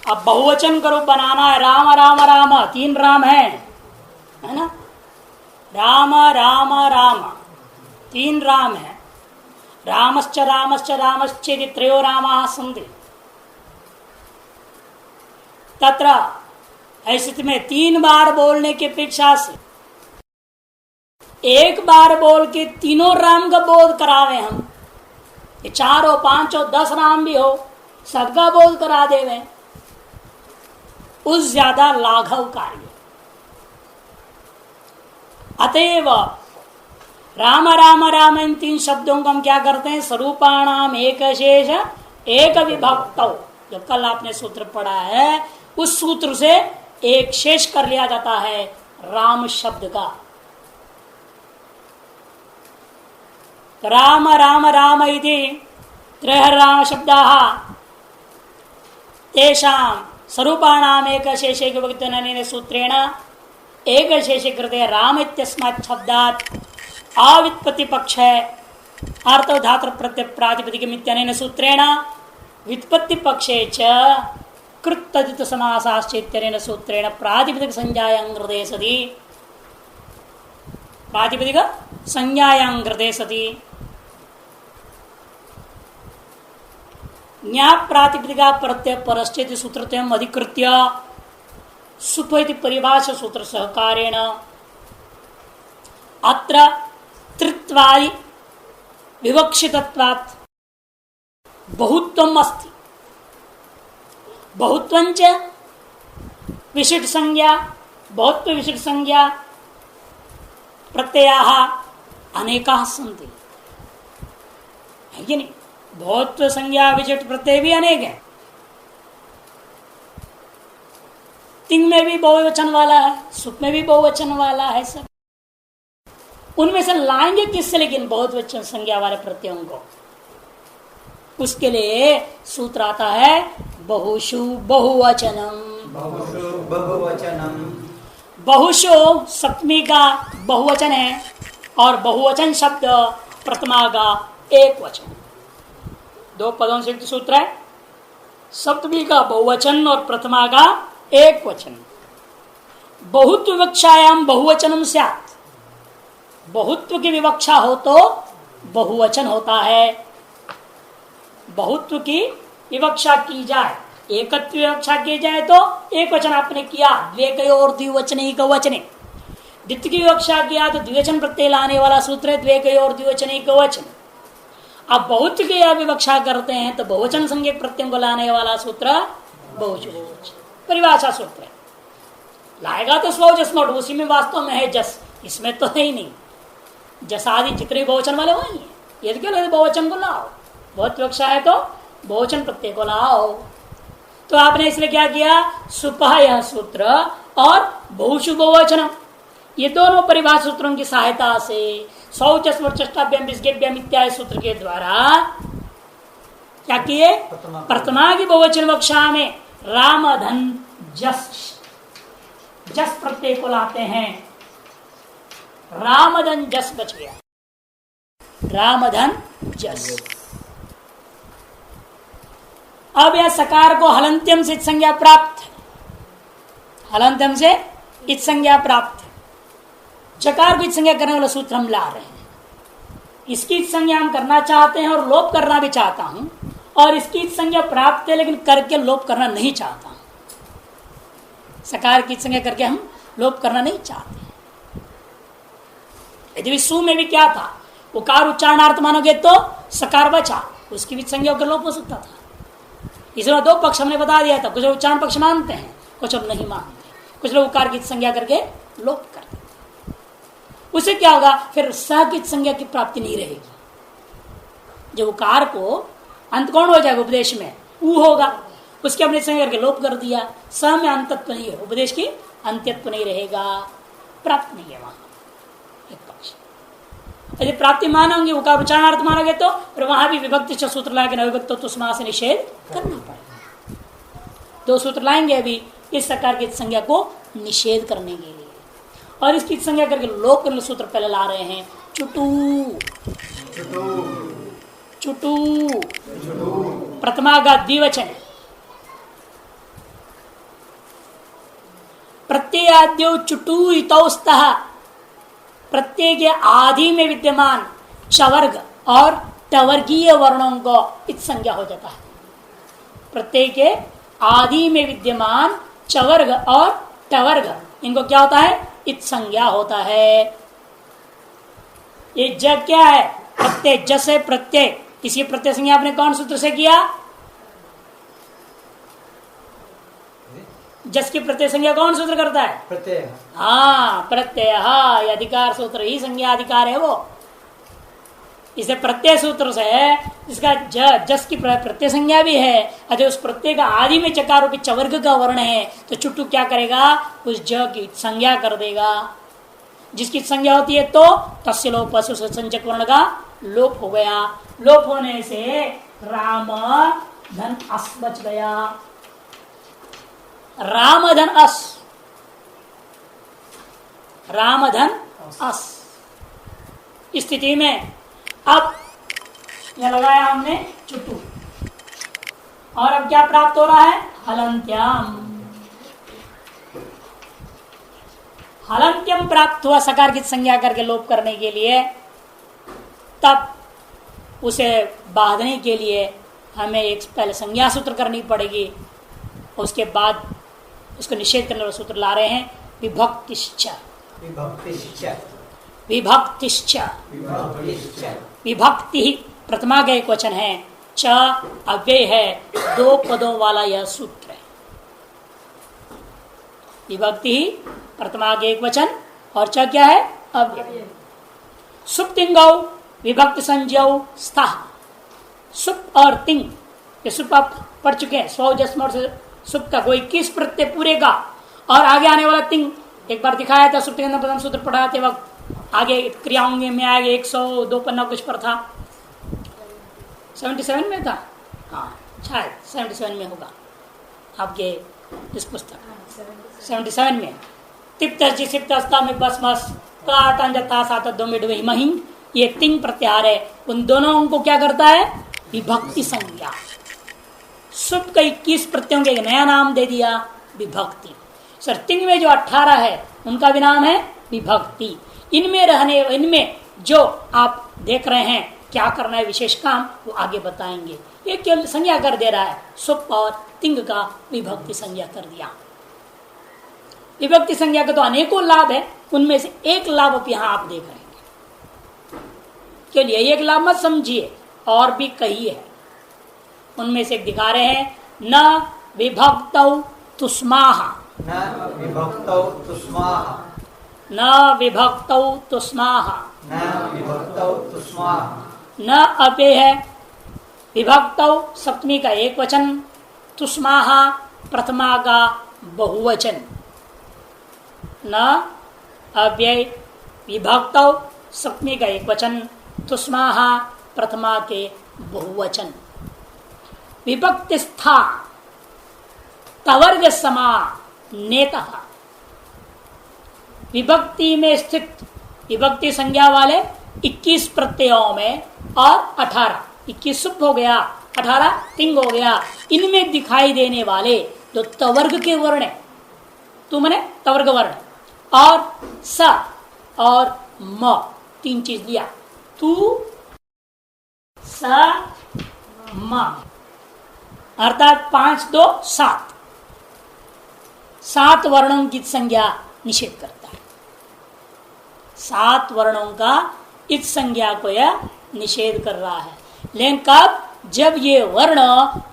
अब बहुवचन का रूप बनाना है। राम राम राम, तीन राम है ना। राम राम राम, तीन राम है। रामश्च रामश्च रामश्चेति त्रयो रामाः सन्ति। तत्र ऐसी में तीन बार बोलने की अपेक्षा से एक बार बोल के तीनों राम का बोध करावे हम। ये चारों पांचों 10 राम भी हो, सबका बोध करा देवे, उस ज्यादा लाघव कार्य। अतएव राम राम राम इन तीन शब्दों को हम क्या करते हैं, स्वरूपाणाम एक शेष एक विभक्त। जो कल आपने सूत्र पढ़ा है उस सूत्र से एक शेष कर लिया जाता है राम शब्द का। राम राम राम इति त्रयः राम शब्दाः तेषां स्वरूपाणाम एक शेष एक विभक्तेन सूत्रेण एक शेष कृते राम इत्यस्मात् शब्दात् अव्युत्पत्ति पक्ष अर्थ धातु प्रत्यय प्रातिपदिकम् इत्यनेन सूत्रेण व्युत्पत्ति पक्षे च कृत तदित समासाश्च इत्यनेन सूत्रेण प्रातिपदिक संज्ञायां हृदये सति प्रातिपदिक संज्ञायां हृदये सति ज्ञा प्रातिपदिका प्रत्यय परश्चेति सूत्रत्वम् अधिकृत्य सुप इति परिभाषा सूत्र सहकारेण अत्र त्रित्वादि विवक्षितत्वात् बहुत्वम् अस्ति। बहुत्वञ्च विशिष्ट संज्ञा, बहुत्व विशिष्ट संज्ञा प्रत्ययाः अनेकाः सन्ति, है कि नहीं। बहुत्व संज्ञा विशिष्ट प्रत्यय भी अनेक है। तिंग में भी बहुवचन वाला है, सुप में भी बहुवचन वाला है। सब उनमें से लाएंगे किससे, लेकिन बहुवचन संज्ञा वाले प्रत्ययों को। उसके लिए सूत्र आता है बहुषु बहुवचनम। बहुषु सप्तमी का बहुवचन है और बहुवचन शब्द प्रथमा का एक वचन। दो पदों से सूत्र है, सप्तमी का बहुवचन और प्रथमा का एक वचन। बहुत्व विवक्षायाम बहुवचनम स्यात्। बहुत्व की विवक्षा हो तो बहुवचन होता है। बहुत्व की विवक्षा की जाए, एकत्व विवक्षा की जाए तो एक वचन आपने किया, द्वेकयोर द्विवचनैक वचने। द्वित्व की विवक्षा किया तो द्विवचन प्रत्यय लाने वाला सूत्र है द्वेकयोर द्विवचनैक वचन। अब बहुत्व की विवक्षा करते हैं तो बहुवचन संज्ञक प्रत्ययों को लाने वाला सूत्र बहुवचन परिभाषा सूत्र है। लाएगा तो स्वजस नोट, उसी में वास्तव में है जस, इसमें तो है ही नहीं। जस आदि जितने बहुवचन वाले वही है। यदि क्यों बहुवचन को लाओ, बहुत विवक्षा है तो बहुवचन प्रत्यय को लाओ। तो आपने इसलिए क्या किया, सुपह यह सूत्र और बहुषु बहुवचन, ये दोनों परिभाषा सूत्रों की सहायता से शौचस्वचष्टाभ्याम विस्गेभ्याम इत्यादि सूत्र के द्वारा क्या किए, प्रथमा की बहुवचन विवक्षा में राम धन जस जस प्रत्यय को लाते हैं। रामधन जस बच गया, रामधन जस। अब यह सकार को हलंत्यम से संज्ञा प्राप्त है, हलंत्यम से इत संज्ञा प्राप्त है। चकार को इत संज्ञा करने वाला सूत्र हम ला रहे हैं। इसकी इत संज्ञा हम करना चाहते हैं और लोप करना भी चाहता हूं, और इसकी इत संज्ञा प्राप्त है लेकिन करके लोप करना नहीं चाहता हूं। सकार की इत संज्ञा करके हम लोप करना नहीं चाहते। यदि सु में भी क्या था, उकार उच्चारणार्थ मानोगे तो सकार बचा, उसकी भी संज्ञा होकर लोप हो सकता था। इसलिए दो पक्ष हमने बता दिया था, कुछ लोग उच्चारण पक्ष मानते हैं, कुछ लोग नहीं मानते। कुछ लोग उकार की संज्ञा करके लोप कर देते। उससे क्या होगा, फिर स की संज्ञा की प्राप्ति नहीं रहेगी। जब उकार को अंत कौन हो जाएगा उपदेश में, ऊ होगा, उसके अपने संज्ञा करके लोप कर दिया। स में अंतत्व नहीं है, उपदेश की अंत्यत्व नहीं रहेगा, प्राप्त नहीं है वहां एक पक्ष। यदि प्राप्ति मानोगे, उकार उच्चारणार्थ मानोगे तो फिर वहां भी विभक्ति सूत्र लाएंगे, अविभक्त तो समास से निषेध करना पड़ेगा। दो सूत्र लाएंगे अभी इस प्रकार की संज्ञा को निषेध करने के लिए, और इसकी संज्ञा करके लोक करने सूत्र पहले ला रहे हैं। चुटू चुटू प्रथमा का द्विवचन, प्रत्ययाद्यो चुटू इतौस्तः, प्रत्यय के आदि में विद्यमान चवर्ग और टवर्गीय वर्णों को इत संज्ञा हो जाता है। प्रत्यय के आदि में विद्यमान चवर्ग और टवर्ग, इनको क्या होता है? इत संज्ञा होता है। ये ज क्या है? प्रत्यय, जस है प्रत्यय। इसी प्रत्यय संज्ञा आपने कौन सूत्र से किया? जस की प्रत्यय संज्ञा कौन सूत्र करता है? प्रत्यय। हाँ, प्रत्यय। हाँ, ये अधिकार सूत्र ही संज्ञा अधिकार है वो। इसे प्रत्यय सूत्र से है, इसका जस की प्रत्यय संज्ञा भी है। अगर उस प्रत्यय का आदि में चकार रूपी चवर्ग का वर्ण है तो चुट्टू क्या करेगा? उस ज की संज्ञा कर देगा। जिसकी संज्ञा होती है तो तस्य लोप, उस संचक वर्ण का लोप हो गया। लोप होने से राम धन अस बच गया। राम धन अस, राम धन अस। स्थिति में अब यह लगाया हमने चुट्टू, और अब क्या प्राप्त हो रहा है? हलंत्यम। हलंत्यम प्राप्त हुआ सकार की संज्ञा करके लोप करने के लिए। तब उसे बांधने के लिए हमें एक पहले संज्ञा सूत्र करनी पड़ेगी, उसके बाद उसको निषेध करने वाला सूत्र ला रहे हैं विभक्तिश्च। विभक्तिश्च, विभक्ति प्रथमा का एक वचन है, च अव्यय है, दो पदों वाला यह सूत्र है। विभक्ति प्रथमा का एक वचन और च क्या है? अव्यय। सुप्तिंगौ विभक्ति संज्ञौ स्थाह। सुप और तिंग, ये सुप आप पढ़ चुके हैं। स्व जस्म से सुप का कोई 21 प्रत्यय पूरे का, और आगे आने वाला तिंग एक बार दिखाया था सुप्ति प्रथम सूत्र पढ़ाते वक्त। आगे क्रियाओं में आगे 102 पन्ना कुछ पर था, 77 में था। हाँ, शायद 77 में होगा आपके इस पुस्तक 77 में। तिप्ता में बस मस दो मिडवे महिं, ये तिंग प्रत्याहार है। उन दोनों को क्या करता है? विभक्ति संज्ञा। सुप का 21 प्रत्ययों का एक नया नाम दे दिया, विभक्ति। सर तिंग में जो 18 है उनका भी नाम है विभक्ति। इनमें जो आप देख रहे हैं क्या करना है विशेष काम, वो आगे बताएंगे। ये केवल संज्ञा कर दे रहा है, सुप और तिंग का विभक्ति संज्ञा कर दिया। विभक्ति संज्ञा का तो अनेकों लाभ है, उनमें से एक लाभ अब यहाँ आप देख रहे हैं। केवल यही एक लाभ मत समझिए, और भी कई है। उनमें से एक दिखा रहे हैं, न विभक्तौ तुस्माह। न विभक्तौ तुस्माह। न विभक्तौ तुस्माह। न विभक्तौ तुस्माह। न अव्यय है, विभक्तौ सप्तमी का एक वचन, तुस्माह प्रथमा का बहुवचन। न अव्यय, विभक्तौ सप्तमी का एक वचन, तुस्माह प्रथमा के बहुवचन। विभक्ति स्था तवर्ग समा नेता। विभक्ति में स्थित विभक्ति संज्ञा वाले 21 प्रत्ययों में और 18, 21 सुप हो गया, 18 तिंग हो गया। इनमें दिखाई देने वाले जो तवर्ग के वर्ण है, तू मने तवर्ग वर्ण, और स और म, तीन चीज लिया। तू स म अर्थात 5 2 7, 7 वर्णों की संज्ञा निषेध करता है। 7 वर्णों का इस संज्ञा को यह निषेध कर रहा है। लेकिन कब? जब ये वर्ण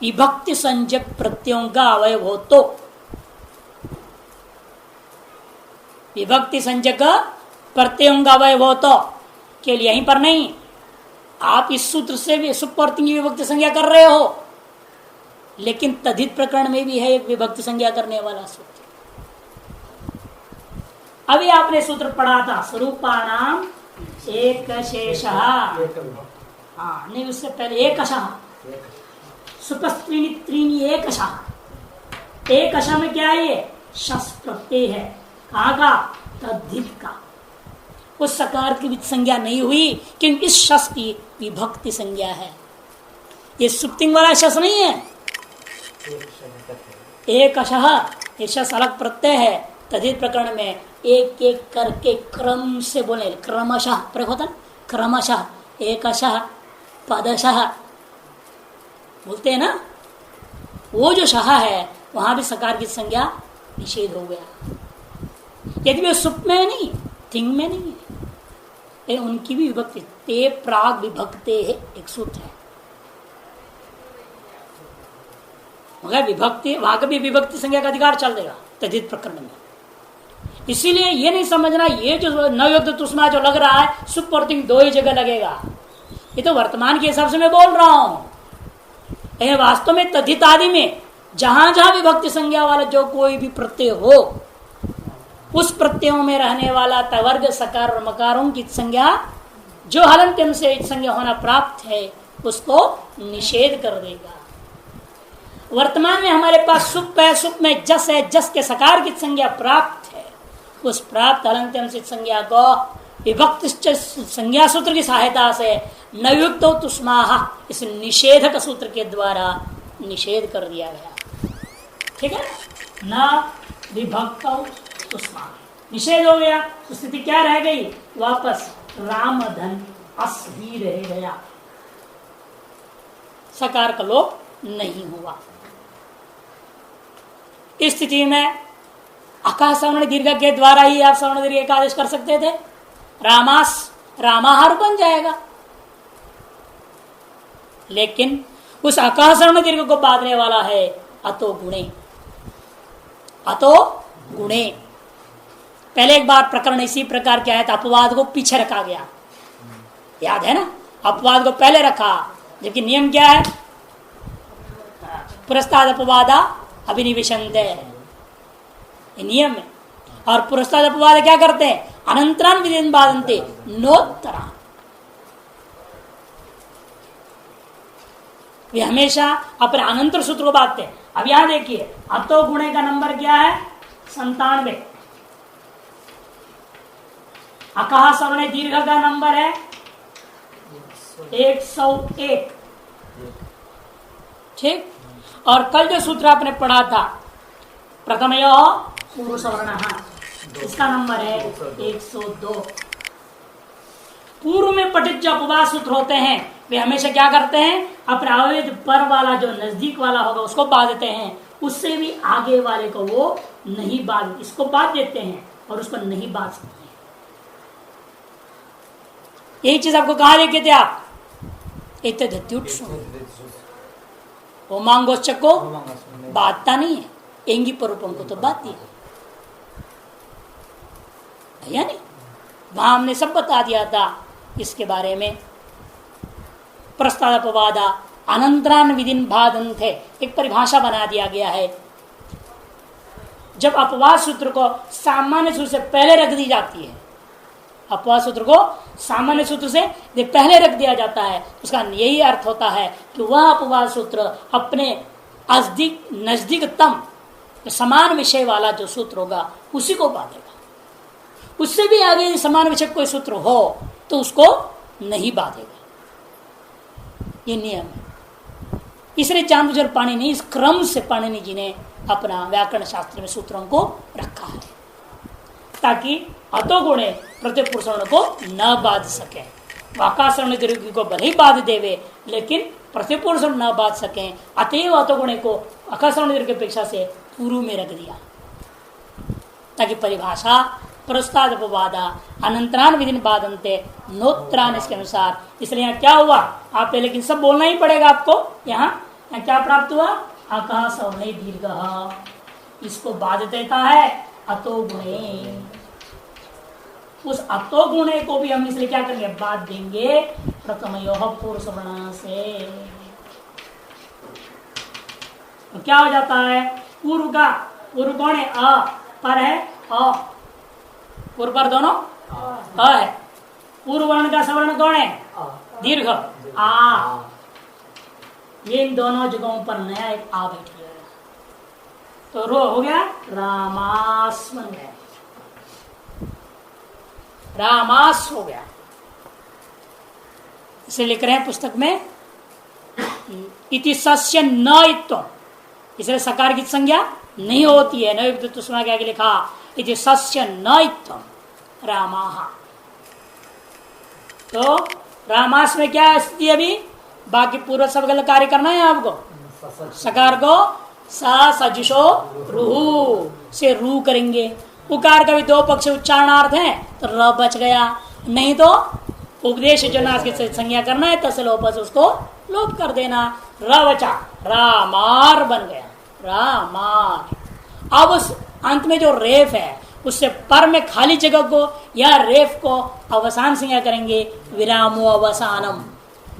विभक्ति संज्ञक प्रत्ययों का अवयव हो तो। विभक्ति संज्ञक प्रत्ययों का अवयव हो तो, केवल यहीं पर नहीं, आप इस सूत्र से भी सुप और तिंग विभक्ति संज्ञा कर रहे हो, लेकिन तद्धित प्रकरण में भी है एक विभक्ति संज्ञा करने वाला सूत्र। अभी आपने सूत्र पढ़ा था, स्वरूपाणाम एक शेष। हाँ नहीं, उससे पहले एक सुपस्त्रीणी त्रीणी एक में क्या है? ये शस प्रत्यय है। कहाँ का? तद्धित का। उस सकार की संज्ञा नहीं हुई क्योंकि इस शस की विभक्ति संज्ञा है। ये सुप्तिंग वाला शस नहीं है, एक अशः, ये शस अलग प्रत्यय है, तद्धित प्रकरण में एक एक करके क्रम से बोले, क्रमशः प्रयोग होता, क्रमशः एकशः पदशः बोलते हैं ना, वो जो शह है वहां भी सकार की संज्ञा निषेध हो गया। यदि वे सुप में नहीं, थिंग में नहीं है, उनकी भी विभक्ति, ते प्राग विभक्ते है, एक सूत्र है, मगर विभक्ति वहां का भी विभक्ति संज्ञा का अधिकार चल देगा तद्धित प्रकरण में। इसीलिए ये नहीं समझना ये जो नवयुक्त तुष्मा जो लग रहा है सुप और तिंग दो ही जगह लगेगा, ये तो वर्तमान के हिसाब से मैं बोल रहा हूं। वास्तव में तद्धित आदि में जहां जहां विभक्ति संज्ञा वाला जो कोई भी प्रत्यय हो, उस प्रत्ययों में रहने वाला तवर्ग सकार और मकारों की संज्ञा जो हलंत्यम से संज्ञा होना प्राप्त है उसको निषेध कर देगा। वर्तमान में हमारे पास सुप है, सुप में जस है, जस के सकार की संज्ञा प्राप्त है, उस प्राप्त हलंत्यम से संज्ञा को विभक्ति संज्ञा सूत्र की सहायता से नयुक्त तुष्माह इस निषेधक सूत्र के द्वारा निषेध कर दिया गया। ठीक है, न विभक्त तुष्मा निषेध हो गया, तो स्थिति क्या रह गई, वापस राम धन अस ही रह गया, सकार का लोप नहीं हुआ। इस स्थिति में आकाश सवर्ण दीर्घ के द्वारा ही आप सवर्ण दीर्घ का आदेश कर सकते थे, रामास रामाहार बन जाएगा, लेकिन उस आकाश सवर्ण दीर्घ को बांधने वाला है अतो गुणे, अतो गुणे। पहले एक बार प्रकरण इसी प्रकार के आया था, अपवाद को पीछे रखा गया, याद है ना, अपवाद को पहले रखा, जबकि नियम क्या है, पुरस्ताद अपवादा अभिनिवेशन्ते, नियम है। और पुरस्ताद अपवाद क्या करते हैं, अनंतरान विधिन बाधन्ते नोत्तरा, वे हमेशा अपने अनंतर सूत्र को बांधते हैं। अब यहां देखिए अतो गुणे का नंबर क्या है, 97, अकहा सवर्ण दीर्घ का नंबर है 101। ठीक, और कल जो सूत्र आपने पढ़ा था प्रथम पूर्व सवर्ण, इसका नंबर है 102। पूर्व में पठित जो अपवाद सूत्र होते हैं वे हमेशा क्या करते हैं, अपने अवैध पर वाला जो नजदीक वाला होगा उसको बांधते हैं, उससे भी आगे वाले को वो नहीं बांध, इसको बांध देते हैं और उसको नहीं बांध सकते। यही चीज आपको कहा देखे थे आप, वो मांगोचक को बांधता नहीं है, एंगी परूपम को तो बांधती है, यानी वहां हमने सब बता दिया था इसके बारे में। प्रस्तादपवादा अनंतरान विधिन बाधन थे, एक परिभाषा बना दिया गया है। जब अपवाद सूत्र को सामान्य सूत्र से पहले रख दी जाती है, अपवाद सूत्र को सामान्य सूत्र से पहले रख दिया जाता है, उसका यही अर्थ होता है कि वह अपवाद सूत्र अपने नजदीकतम समान विषय वाला जो सूत्र होगा उसी को बांधेगा, उससे भी आगे समान विषय कोई सूत्र हो तो उसको नहीं बांधेगा, ये नियम है। इसलिए जानबूझकर पाणिनि इस क्रम से पाणिनि जी ने अपना व्याकरण शास्त्र में सूत्रों को रखा है, ताकि अतो गुणे प्रत्येक पुरुषों को न बाध सके। आकाशरण दीर्घ को भले ही बाध देवे, लेकिन प्रत्येक पुरुष न बाध सके, अतएव अतो गुणे को आकाशरण दीर्घ की अपेक्षा से पूर्व में रख दिया, ताकि परिभाषा प्रस्तादपवादा अनंतरान विधिन बाधन्ते नोत्तरान इसके अनुसार। इसलिए यहाँ क्या हुआ, आप लेकिन सब बोलना ही पड़ेगा आपको। यहाँ क्या प्राप्त हुआ, आकाश और दीर्घ, इसको बाध देता है अतो गुणे। उस अतो गुणे को भी हम इसलिए क्या करेंगे, बाध देंगे प्रथमयोः पूर्व सवर्ण से। तो क्या हो जाता है, पूर्व का पूर्व कौन है, अ पर है, अ पूर्व पर दोनों अ है, पूर्व वर्ण का सवर्ण कौन है, दीर्घ आ, ये इन दोनों जगहों पर नया एक आ बैठ गया, तो रो हो गया रामास बन गया, रामास हो गया। इसे लिख रहे हैं पुस्तक में इति सस्य न इत्व, इसलिए सकार की संज्ञा नहीं होती है। न तुष्मा के आगे लिखा इति सस्य न इत्थम रामाः। तो रामास में क्या स्थिति अभी बाकी पूर्व सब गलत कार्य करना है आपको। सकार को सा सजुषो रूह से रू करेंगे। उकार का भी दो पक्ष उच्चारणार्थ है तो र बच गया, नहीं तो उपदेश जो नाश की संज्ञा करना है तस लोपस उसको लोप कर देना। र बचा, रामार बन गया, रामार। अब उस अंत में जो रेफ है उससे पर में खाली जगह को या रेफ को अवसान संज्ञा करेंगे, विरामो अवसानम।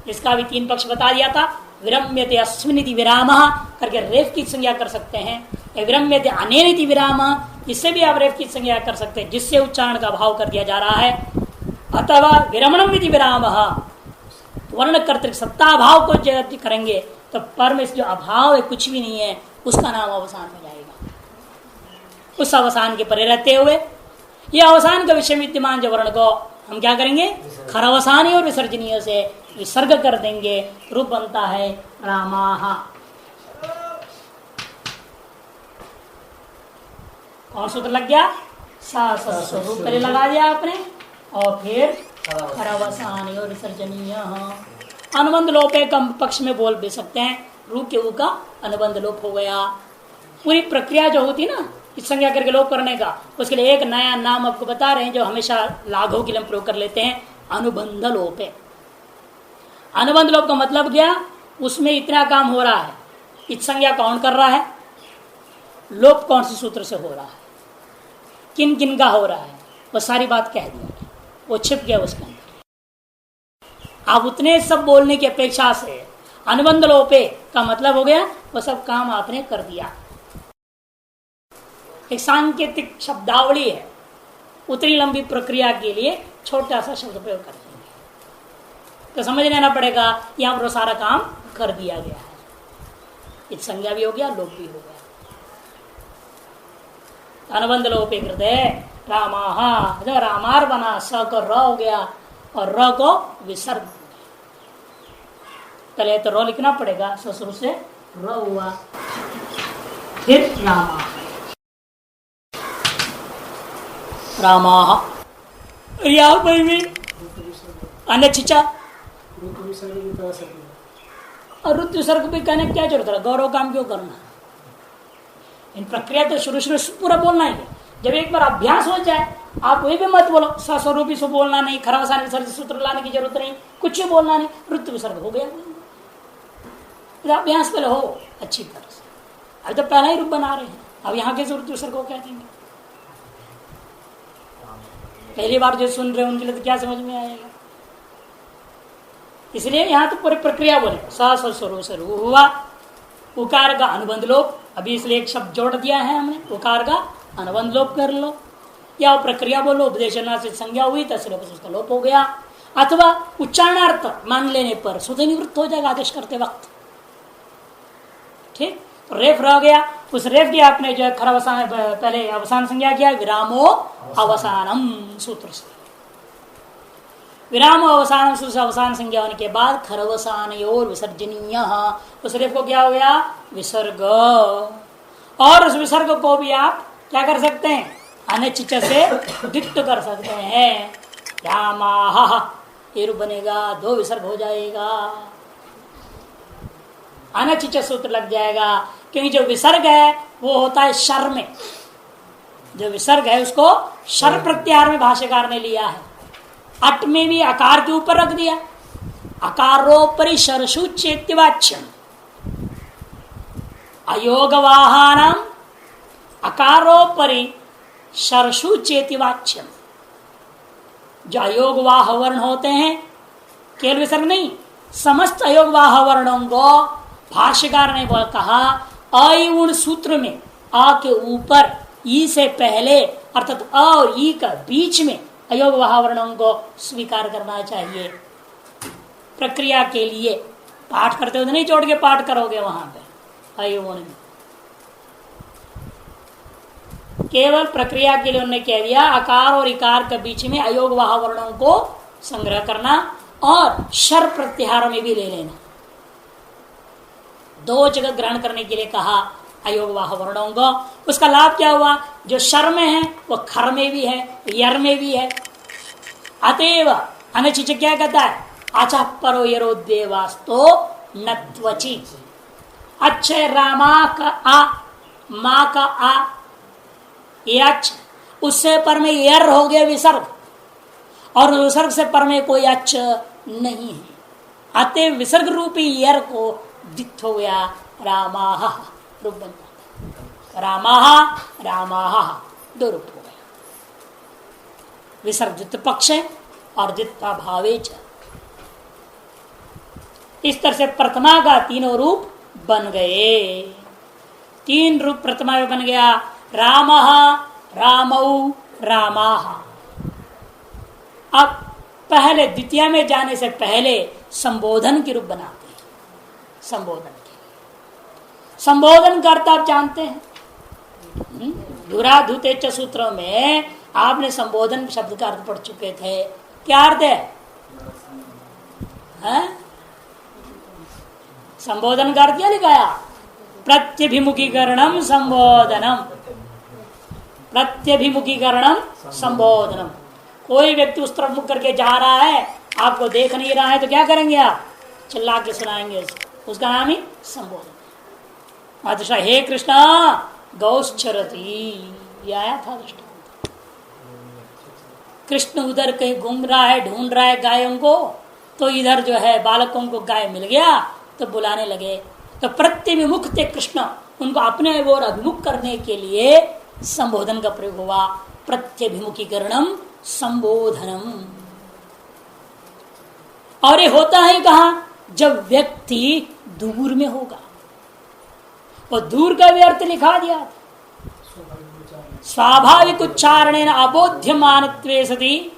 इसका भी तीन पक्ष बता दिया था। विरम्यते अस्मिनिति विराम करके रेफ की संज्ञा कर सकते हैं, विरम्यते अनेनिति विराम, इससे भी आप रेफ की संज्ञा कर सकते हैं जिससे उच्चारण का अभाव कर दिया जा रहा है। अथवा विरमणम इति विराम, वर्ण कर्तृक सत्ता भाव को जब करेंगे तो पर में जो अभाव है कुछ भी नहीं है उसका नाम अवसान हो जाएगा। उस अवसान के परे रहते हुए यह अवसान का विषय विद्यमान जो वर्ण को हम क्या करेंगे, खरवसानी और विसर्जनीय से विसर्ग कर देंगे। रूप बनता है रामाहा। कौन सूत्र लग गया, सा स्वरूप पहले लगा दिया आपने और फिर खरवसानी और विसर्जनीय। अनुबंध लोप है, कम पक्ष में बोल भी सकते हैं। रूप के ऊ का अनुबंध लोप हो गया। पूरी प्रक्रिया जो होती ना इस संज्ञा करके लोप करने का, उसके लिए एक नया नाम आपको बता रहे हैं जो हमेशा लाघव के लिए प्रयोग कर लेते हैं, अनुबंध लोप है। अनुबंध लोप का मतलब क्या, उसमें इतना काम हो रहा है, इस संज्ञा कौन कर रहा है, लोप कौन से सूत्र से हो रहा है, किन किन का हो रहा है, वो सारी बात कह दी, वो छिप गया उसके अंदर। आप उतने सब बोलने की अपेक्षा से अनुबंध लोपे का मतलब हो गया वो सब काम आपने कर दिया। एक सांकेतिक शब्दावली है, उतनी लंबी प्रक्रिया के लिए छोटा सा शब्द प्रयोग कर देंगे तो समझ लेना पड़ेगा यहां पर सारा काम कर दिया गया है। इत संज्ञा भी हो गया, लोप भी हो गया। अनुबंध लोपे हृदय रामा, जब रामार बना, स को र हो गया और र को विसर्ग। पहले तो र लिखना पड़ेगा, ससुर से र हुआ, फिर रामा, रामा। यहाँ पर भी अनचिचा और ऋतु विसर्ग भी कहने क्या जरूरत है, गौरव काम क्यों करना। इन प्रक्रिया तो शुरू शुरू पूरा बोलना ही है। जब एक बार अभ्यास हो जाए आप वही भी मत बोलो, स्वरूपी से बोलना नहीं, खरवसान विसर्ग सूत्र लाने की जरूरत नहीं, कुछ भी बोलना नहीं, ऋतु विसर्ग हो गया। अभ्यास पहले हो अच्छी तरह से। अभी तो पहला ही रूप बना रहे हैं, अब यहाँ के ऋतु विसर्ग को क्या देंगे। पहली बार जो सुन रहे हैं उनके लिए तो क्या समझ में आएगा। इसलिए यहाँ तो पूरी प्रक्रिया बोले, स्वरूप से रू हुआ, उकार का अनुबंध लोप, अभी इसलिए एक शब्द जोड़ दिया है हमने, उकार का अनुबंध लोप कर लो, या प्रक्रिया बोलो, उपदेशना से संज्ञा हुई तस्वीर उसका लोप हो गया, अथवा उच्चारणार्थ मान लेने पर स्वतः निवृत्त हो जाएगा आदेश करते वक्त। ठीक, तो रेफ रह गया, उस रेफ की आपने जो खरवसान पहले अवसान संज्ञा किया, विरामो अवसानम सूत्र से, विराम अवसान से अवसान संज्ञा होने के बाद खरवसान और विसर्जनीय, उस रेफ को क्या हो गया, विसर्ग। और उस विसर्ग को भी आप क्या कर सकते हैं, अनिचिच से दिक्त कर सकते हैं। रामाह ये रूप बनेगा, दो विसर्ग हो जाएगा, अनिचिच सूत्र लग जाएगा। क्योंकि जो विसर्ग है वो होता है शर में, जो विसर्ग है उसको शर प्रत्याहार में भाष्यकार ने लिया है। अट में भी आकार के ऊपर रख दिया, अकारोपरि शरसु चेत्यवाच्यम, अयोगवाहानाम अकारोपरि शरसु चेतिवाच्यम। जो अयोगवाह वर्ण होते हैं, केवल विसर्ग नहीं, समस्त अयोगवाह वर्णों को भाष्यकार ने कहा अयुण सूत्र में आ के ऊपर ई से पहले अर्थात अ और ई का बीच में अयोगवाह वर्णों को स्वीकार करना चाहिए। प्रक्रिया के लिए पाठ करते हुए नहीं जोड़ के पाठ करोगे, वहां पे अयुण में केवल प्रक्रिया के लिए उन्होंने कह दिया अकार और इकार के बीच में अयोगवाह वर्णों को संग्रह करना और शर प्रत्याहार में भी ले लेना। दो जगह ग्रहण करने के लिए कहा अयोगवाह वर्णों को। उसका लाभ क्या हुआ, जो शर में है वो खर में भी है, यर में भी है। अतएव अनचिच क्या कहता है, आचा परो यरो देवास्तो न त्वचि। अच्छे रामा का आ, माँ का आ, ये अच्छ, उससे पर में यर हो गया विसर्ग, और विसर्ग से पर में कोई अच्छ नहीं है। अतः विसर्ग रूपी यर को दिख हो गया रामाह, रूप बन जाता। रामाह रामाह दो रूप हो गया, विसर्ग द्वितीय पक्ष है और द्वितीय भावे च। इस तरह से प्रथमा का तीनों रूप बन गए। तीन रूप प्रथमा में बन गया, रामः रामौ रामाह। अब पहले द्वितीय में जाने से पहले संबोधन के रूप बनाते हैं। संबोधन के संबोधन करता आप जानते हैं, धुराधुते च सूत्रों में आपने संबोधन शब्द का अर्थ पढ़ चुके थे। क्या अर्थ है? संबोधन का अर्थ क्या लिखाया? प्रत्यभिमुखीकरणम संबोधनम, प्रत्यभिमुखीकरणम संबोधनम। कोई व्यक्ति उस तरफ मुख करके जा रहा है, आपको देख नहीं रहा है, तो क्या करेंगे आप? चिल्ला के सुनाएंगे उसका नाम ही संबोधन। अच्छा, हे कृष्णा गौश्चरती, आया था दृष्टांत। कृष्ण उधर कहीं घूम रहा है, ढूंढ रहा है गायों को, तो इधर जो है बालकों को गाय मिल गया तो बुलाने लगे। तो प्रत्यभिमुख थे कृष्ण, उनको अपने ओर अभिमुख करने के लिए संबोधन का प्रयोग हुआ। प्रत्यभिमुखीकरणम संबोधनम। और ये होता है कहां? जब व्यक्ति दूर में होगा। और दूर का भी अर्थ लिखा दिया, स्वाभाविक उच्चारण अबोध्यमान सती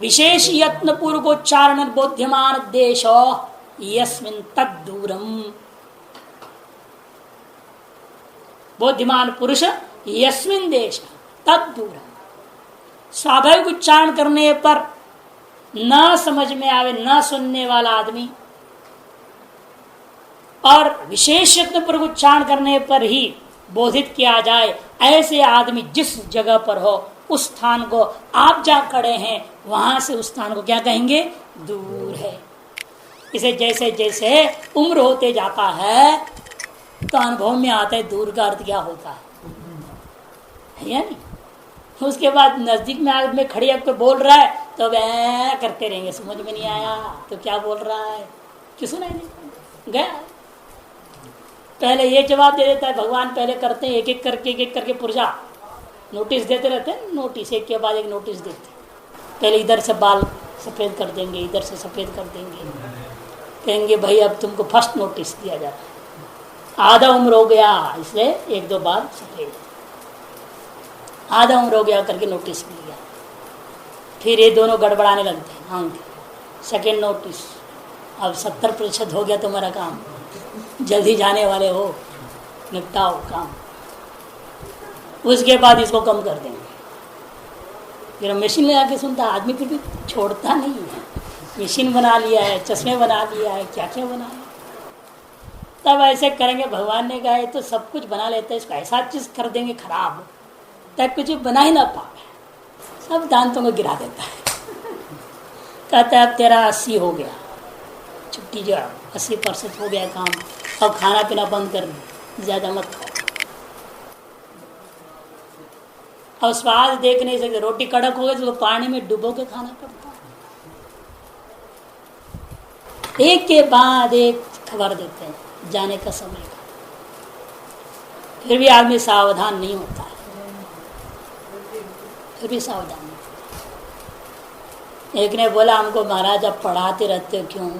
विशेष यत्न पूर्वकोच्चारण बोध्यमान देश यस्मिन् तद्दूरम। बोध्यमान पुरुष यस्मिन् देश तद्दूरम। स्वाभाविक उच्चारण करने पर न समझ में आवे, न सुनने वाला आदमी, और विशेष यत्न पूर्वक उच्चारण करने पर ही बोधित किया जाए, ऐसे आदमी जिस जगह पर हो उस स्थान को आप जहां खड़े हैं वहां से उस स्थान को क्या कहेंगे? दूर है। इसे जैसे जैसे उम्र होते जाता है तो अनुभव में आता है दूर का अर्थ क्या होता है या नहीं। उसके बाद नजदीक में आदमी खड़ी आपको बोल रहा है तो वह करते रहेंगे, समझ में नहीं आया तो क्या बोल रहा है, क्यों सुनाई नहीं गया। पहले ये जवाब दे देता है भगवान, पहले करते हैं एक एक करके पुर्जा नोटिस देते रहते हैं, नोटिस एक के बाद एक नोटिस देते। पहले इधर से बाल सफ़ेद कर देंगे, इधर से सफ़ेद कर देंगे, कहेंगे भाई अब तुमको फर्स्ट नोटिस दिया जा रहा है, आधा उम्र हो गया इसलिए एक दो बाल सफ़ेद, आधा उम्र हो गया करके नोटिस मिल गया। फिर ये दोनों गड़बड़ाने लगते हैं, हाँ सेकेंड नोटिस, अब 70% हो गया तुम्हारा काम, जल्दी जाने वाले हो, निपटाओ काम। उसके बाद इसको कम कर देंगे। फिर मशीन लगा के सुनता, आदमी फिर भी छोड़ता नहीं है। मशीन बना लिया है, चश्मे बना लिया है, क्या क्या बना लिया। तब ऐसे करेंगे, भगवान ने कहा तो सब कुछ बना लेते हैं, इसको ऐसा चीज़ कर देंगे खराब तब कुछ बना ही ना पाए, सब दांतों को गिरा देता है। कहता है अब तेरा 80 हो गया, छुट्टी जो 80% हो गया काम, अब खाना पीना बंद कर दो, ज़्यादा मत खाओ। अब स्वाद देख नहीं सकते, रोटी कड़क हो गई तो पानी में डुबो के खाना पड़ता है। एक के बाद एक खबर देते हैं जाने का समय का, फिर भी आदमी सावधान नहीं होता है, फिर भी सावधान नहीं होता। एक ने बोला हमको महाराज आप पढ़ाते रहते हो क्यों?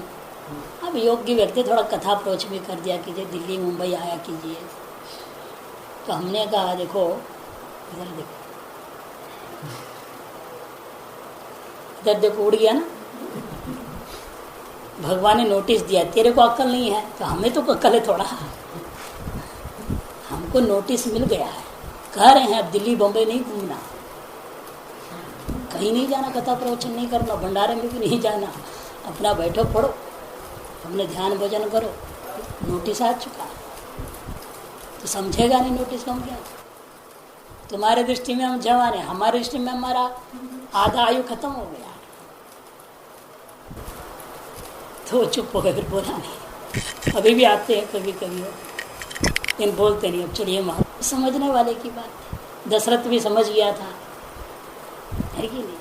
अब योग्य व्यक्ति थोड़ा कथा अप्रोच भी कर दिया कीजिए, दिल्ली मुंबई आया कीजिए। तो हमने कहा देखो इधर देखो, इधर देखो उड़ गया ना, भगवान ने नोटिस दिया, तेरे को अक्ल नहीं है तो हमें तो अक्ल है थोड़ा, हमको नोटिस मिल गया है, कह रहे हैं अब दिल्ली बम्बई नहीं घूमना, कहीं नहीं जाना, कथा प्रवचन नहीं करना, भंडारे में भी नहीं जाना, अपना बैठो पढ़ो, अपने ध्यान भजन करो। नोटिस आ चुका है तो समझेगा नहीं नोटिस हम क्या। तुम्हारे दृष्टि में हम जवान है, हमारे दृष्टि में हमारा आधा आयु खत्म हो गया। तो चुप हो गए, फिर बोला नहीं। अभी भी आते हैं कभी कभी, लेकिन बोलते नहीं। अब चलिए समझने वाले की बात है। दशरथ भी समझ गया था, है कि नहीं?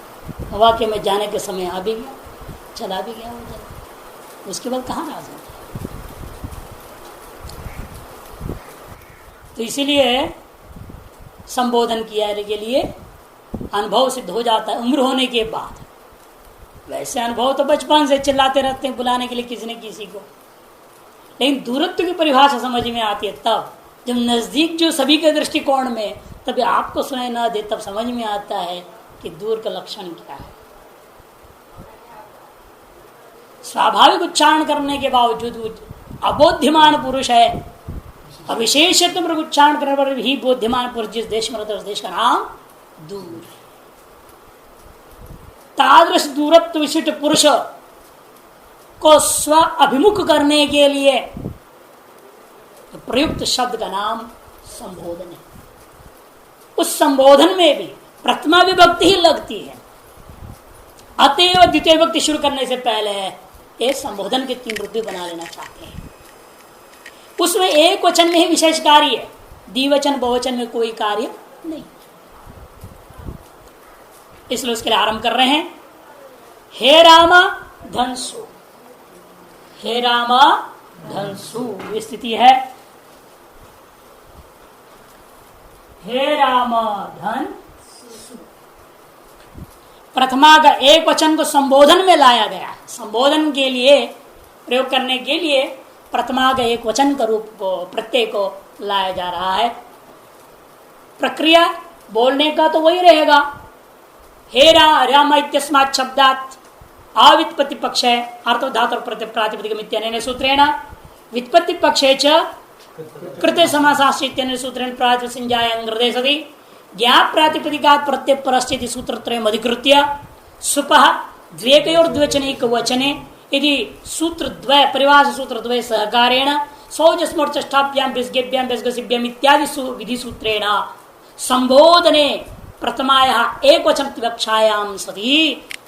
वाक्य में जाने के समय आ भी गया, चला भी गया वो जल। उसके बाद कहाँ राज होता है? तो इसीलिए संबोधन किया के लिए अनुभव सिद्ध हो जाता है उम्र होने के बाद। वैसे अनुभव तो बचपन से चिल्लाते रहते हैं बुलाने के लिए किसी न किसी को, लेकिन दूरत्व की परिभाषा समझ में आती है तब जब नजदीक जो सभी के दृष्टिकोण में, तब आपको सुनाई ना दे, तब समझ में आता है कि दूर का लक्षण क्या है। स्वाभाविक उच्चारण करने के बावजूद अबोध्यमान पुरुष है, अविशेषत्व पर उच्चारण करने पर ही बोध्यमान पुरुष जिस देश में रहता है उस देश का नाम दूर। तादृश दूरत्व विशिष्ट पुरुष को स्व अभिमुख करने के लिए प्रयुक्त शब्द का नाम संबोधन है। उस संबोधन में भी प्रथमा विभक्ति ही लगती है। अतएव द्वितीय विभक्ति शुरू करने से पहले ये संबोधन के 3 वृद्धि बना लेना चाहते हैं। उसमें एक वचन में ही विशेष कार्य है, द्विवचन बहुवचन में कोई कार्य नहीं। इसलिए उसके लिए आरंभ कर रहे हैं, हे रामा धनसु। हे रामा धनसु स्थिति है, हे रामा धनसु। प्रथमा का एक वचन को संबोधन में लाया गया। संबोधन के लिए प्रयोग करने के लिए प्रथमा का एक वचन का रूप को, प्रत्यय को लाया जा रहा है। प्रक्रिया बोलने का तो वही रहेगा। हे राम इत्यस्मात् शब्दात् अवित्पत्ति पक्ष है अर्थ धातु प्रातिपदिकम इत्यनेन सूत्रेण व्युत्पत्ति पक्षे च कृते समासाश्च इत्यनेन सूत्रेण प्रातिपदिक संज्ञायां हृदय सति ज्ञाप प्रातिपदिकात् प्रत्यय परस्थिति सूत्रत्रयम् अधिकृत्य सुपः द्वेकयोर्द्विवचनैक वचने यदि सूत्रद्वय परिभाषा सूत्रद्वय सहकारेण सौजस्मोर्चष्टाभ्यां बिस्गेभ्यां बिस्गसिभ्यां इत्यादि विधि सूत्रेण संबोधने प्रथमायाः एकवचन विवक्षायां सति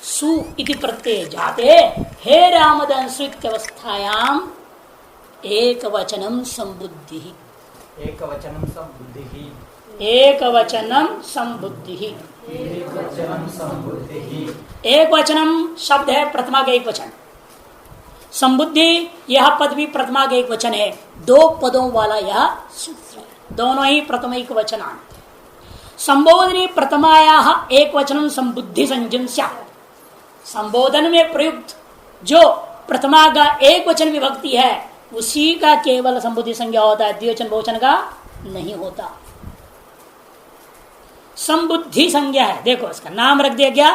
सु इति प्रत्यय जाते हे रामदंसु इत्यवस्थायां एकवचनं संबुद्धि। एकवचनं संबुद्धि। एकवचनं संबुद्धि। एकवचनं संबुद्धि। एकवचनम शब्द है प्रथमा का एक वचन। संबुद्धि यह पद भी प्रथमा का एक वचन है। 2 पदों वाला यह सूत्र है, दोनों ही प्रथम एक वचनांत। संबोधनी प्रथमायाः एक वचनम संबुद्धि संजन स्यात्। संबोधन में प्रयुक्त जो प्रथमा का एक वचन विभक्ति है उसी का केवल संबुद्धि संज्ञा होता है, द्विवचन बहुवचन का नहीं होता। संबुद्धि संज्ञा है। देखो इसका नाम रख दिया गया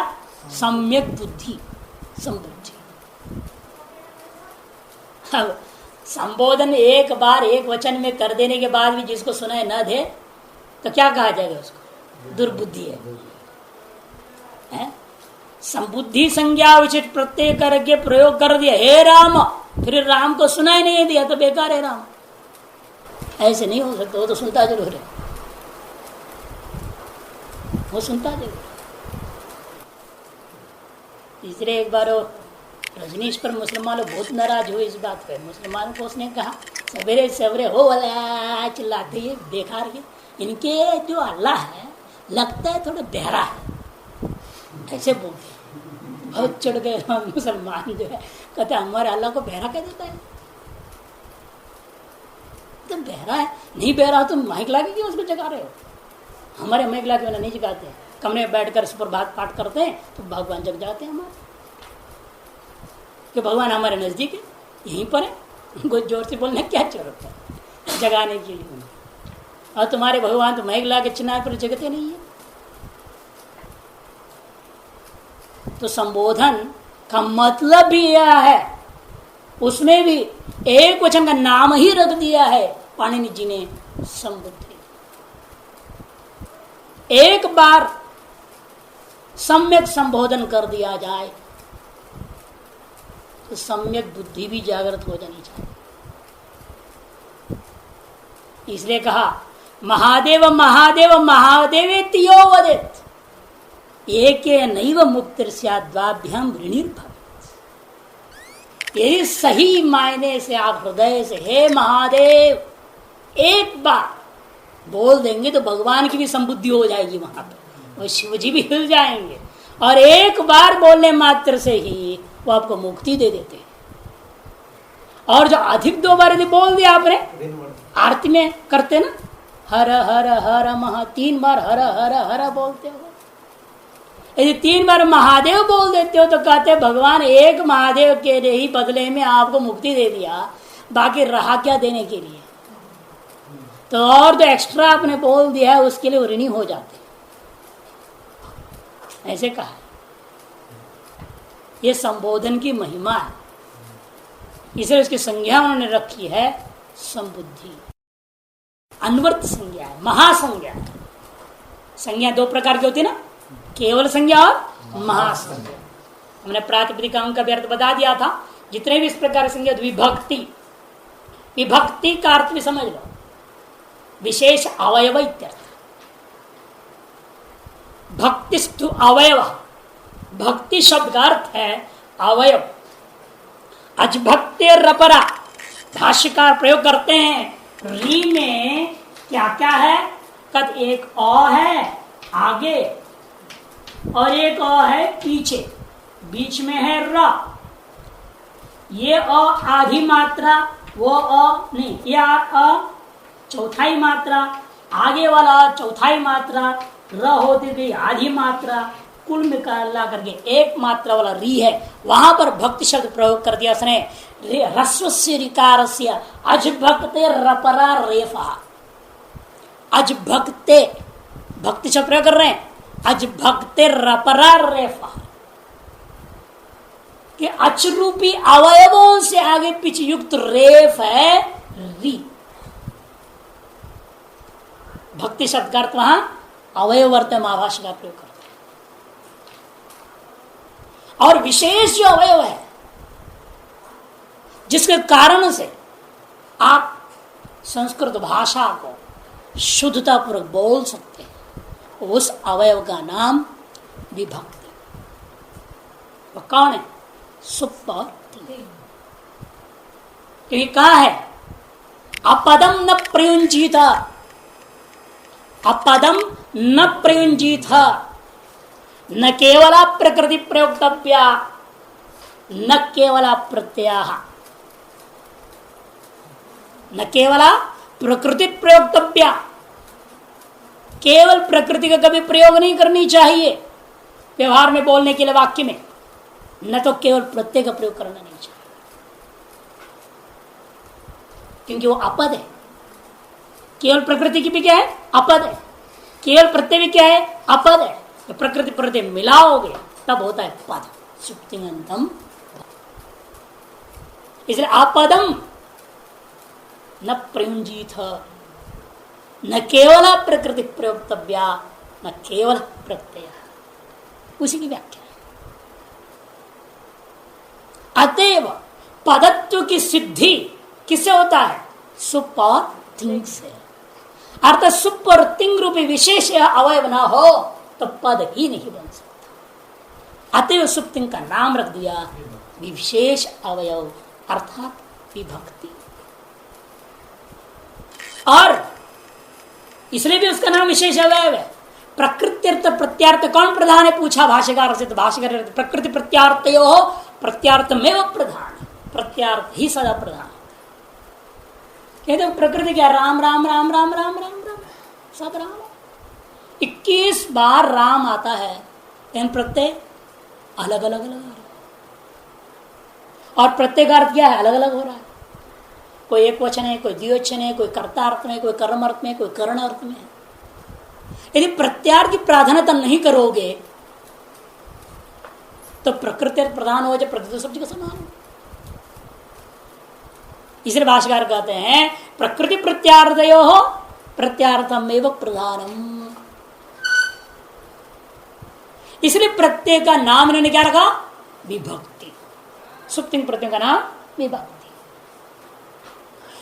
सम्यक बुद्धि, संबुद्धि। अब संबोधन एक बार एक वचन में कर देने के बाद भी जिसको सुनाई न दे तो क्या कहा जाएगा? उसको दुर्बुद्धि है। संबुद्धि संज्ञा विशिष्ट प्रत्यय करके प्रयोग कर दिया हे राम, फिर राम को सुनाई नहीं दिया तो बेकार है राम। ऐसे नहीं हो सकता, वो तो सुनता जरूर है, वो सुनता जरूर। तीसरे एक बार रजनीश पर मुसलमान लोग बहुत नाराज हुए इस बात पर। मुसलमानों को उसने कहा सवेरे सवेरे हो वाला चिल्लाते हैं बेकार के, इनके जो अल्लाह है लगता है थोड़ा बहरा है, ऐसे बोलते। बहुत चढ़ गए मुसलमान जो है, कहते हमारे अल्लाह को बहरा कह देता है। तो बहरा है, नहीं बहरा तो माइक ला के क्यों उसको जगा रहे हो? हमारे माइक ला के नहीं जगाते हैं, कमरे में बैठकर इस पर बात पाठ करते हैं तो भगवान जग जाते हैं हमारे, कि भगवान हमारे नजदीक है, यहीं पर है, उनको जोर से बोलने क्या जरूरत है जगाने के लिए। और तुम्हारे भगवान तो माइक ला के चिन्ह पर जगते नहीं है। तो संबोधन का मतलब भी यह है, उसमें भी एक वचन का नाम ही रख दिया है पाणिनि जी ने, संबुद्धि। एक बार सम्यक संबोधन कर दिया जाए तो सम्यक बुद्धि भी जागृत हो जानी चाहिए। इसलिए कहा महादेव महादेव महादेवेति यो वदेत एकेन नैव मुक्तिर्स्याद्वाभ्याम ऋणिर्भवेत्। यदि सही मायने से आप हृदय से हे महादेव एक बार बोल देंगे तो भगवान की भी संबुद्धि हो जाएगी वहां पर, और शिव जी भी हिल जाएंगे, और एक बार बोलने मात्र से ही वो आपको मुक्ति दे देते हैं। और जो अधिक 2 बार यदि बोल दिया आपने, आरती में करते ना, हर हर हर महा 3 बार हर हर हर बोलते हो, यदि 3 बार महादेव बोल देते हो तो कहते भगवान एक महादेव के ही बदले में आपको मुक्ति दे दिया, बाकी रहा क्या देने के लिए। तो और जो एक्स्ट्रा आपने बोल दिया है उसके लिए ऋणी हो जाते, ऐसे कहा। ये संबोधन की महिमा है, इसलिए उसकी संज्ञा उन्होंने रखी है संबुद्धि। अनवर्त संज्ञा है, महासंज्ञा। संज्ञा 2 प्रकार की होती है ना, केवल संज्ञा और महासंज्ञा। हमने प्रातिपदिकाओं का भी अर्थ बता दिया था। जितने भी इस प्रकार संज्ञा, विभक्ति, विभक्ति का अर्थ भी समझ लो, विशेष अवयव इत्यर्थ। भक्तिस्तु अवयव, भक्ति शब्द का अर्थ है अवयव। अजभक्ते रपरा, भाष्यकार प्रयोग करते हैं री में क्या क्या है, कद एक अ है आगे और एक अ है पीछे, बीच में है र। ये अ आधी मात्रा, वो अ नहीं, ये अ चौथाई मात्रा, आगे वाला चौथाई मात्रा, र होती गई आधी मात्रा, कुल मिला करके एक मात्रा वाला री है। वहां पर भक्ति शब्द प्रयोग कर दिया उसने, ह्रस्व से ऋकार से अजभक्ते रपरा रेफा। अजभक्ते भक्ति शब्द प्रयोग कर रहे हैं, अजभक्ते रपरा रेफा कि अचरूपी अवयवों से आगे पीछे युक्त रेफ है री। भक्ति शब्द का अर्थ वहां अवयवर्त महाभाष्य का प्रयोग करते हैं। और विशेष जो अवयव है जिसके कारण से आप संस्कृत भाषा को शुद्धता पूर्वक बोल सकते हैं, उस अवयव का नाम विभक्ति। वो कौन है? सुप और तिंग। क्योंकि कहा है अपदम न प्रयुंजित, अपदम न प्रयुंजित, न केवल प्रकृति प्रयोक्तव्या न केवल प्रत्यय, न केवल प्रकृति प्रयोक्तव्या, केवल प्रकृति का कभी प्रयोग नहीं करनी चाहिए व्यवहार में बोलने के लिए वाक्य में, न तो केवल प्रत्यय का प्रयोग करना नहीं चाहिए क्योंकि वो अपद है। केवल प्रकृति की भी क्या है? अपद है। केवल प्रत्यय भी क्या है? अपद है। तो प्रकृति प्रत्यय मिलाओगे तब होता है पद, सुप्तिंगंतम। इसलिए अपदम न प्रयुंजित, न केवल प्रकृति प्रयोक्तव्या न केवल प्रत्यय, उसी की व्याख्या है। अतएव पदत्व की सिद्धि किससे होता है? सुप और तिंग से। अर्थात सुप और तिंग रूपी विशेष अवयव ना हो तो पद ही नहीं बन सकता। अतएव सुप तिंग का नाम रख दिया विशेष अवयव अर्थात विभक्ति। और इसलिए भी उसका नाम विशेष अवयव है। प्रकृत्यर्थ प्रत्यार्थ कौन प्रधान है पूछा भाष्यकार से, तो भाष्यकार प्रकृति प्रत्यार्थयो प्रत्यार्थमेव प्रधान, प्रत्यार्थ ही सदा प्रधान। कहते प्रकृति क्या? राम राम राम राम राम राम राम, सब राम। 21 बार राम आता है लेकिन प्रत्यय अलग अलग अलग आ रहा है। और प्रत्यय का अर्थ क्या है? अलग अलग हो रहा है। कोई एक वचन है, कोई द्विवचन है, कोई कर्ता अर्थ में, कोई कर्म अर्थ में, कोई करण अर्थ में है। यदि प्रत्यार की प्राधान्यता नहीं करोगे तो प्रकृति अर्थ प्रधान हो जाए, प्रकृति शब्द का समान हो। इसलिए भाष्यकार कहते हैं प्रकृति प्रत्यार्थयो हो प्रत्यार्थम एवं प्रधानम। इसलिए प्रत्यय का नाम इन्होंने क्या रखा? विभक्ति। सुप्तिंग प्रत्यय का नाम विभक्ति।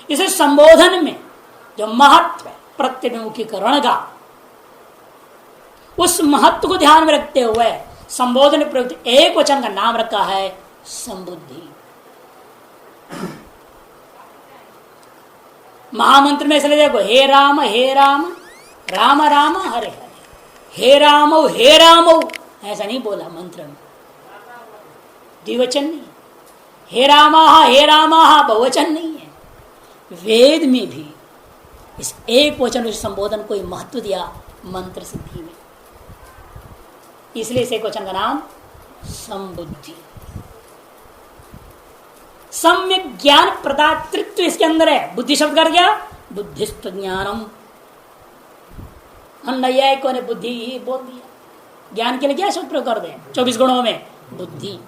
इसे संबोधन में जो महत्व है प्रत्यभिमुखीकरण का उस महत्व को ध्यान में रखते हुए संबोधन प्रयुक्त एक वचन का नाम रखा है संबुद्धि। महामंत्र में इसलिए देखो, हे राम राम राम हरे हरे, हे राम ऐसा नहीं बोला मंत्र में, द्विवचन नहीं। हे रामा बहुवचन नहीं है। वेद में भी इस एक वचन संबोधन को महत्व दिया मंत्र सिद्धि में, इसलिए इस एक वचन का नाम संबुद्धि। सम्यक ज्ञान प्रदातृत्व इसके अंदर है। बुद्धि शब्द कर गया बुद्धिस्त ज्ञानम, हम नैयायिकों ने बुद्धि ही बोल दिया। ज्ञान के लिए क्या शब्द प्रयोग कर दें? 24 गुणों में बुद्धि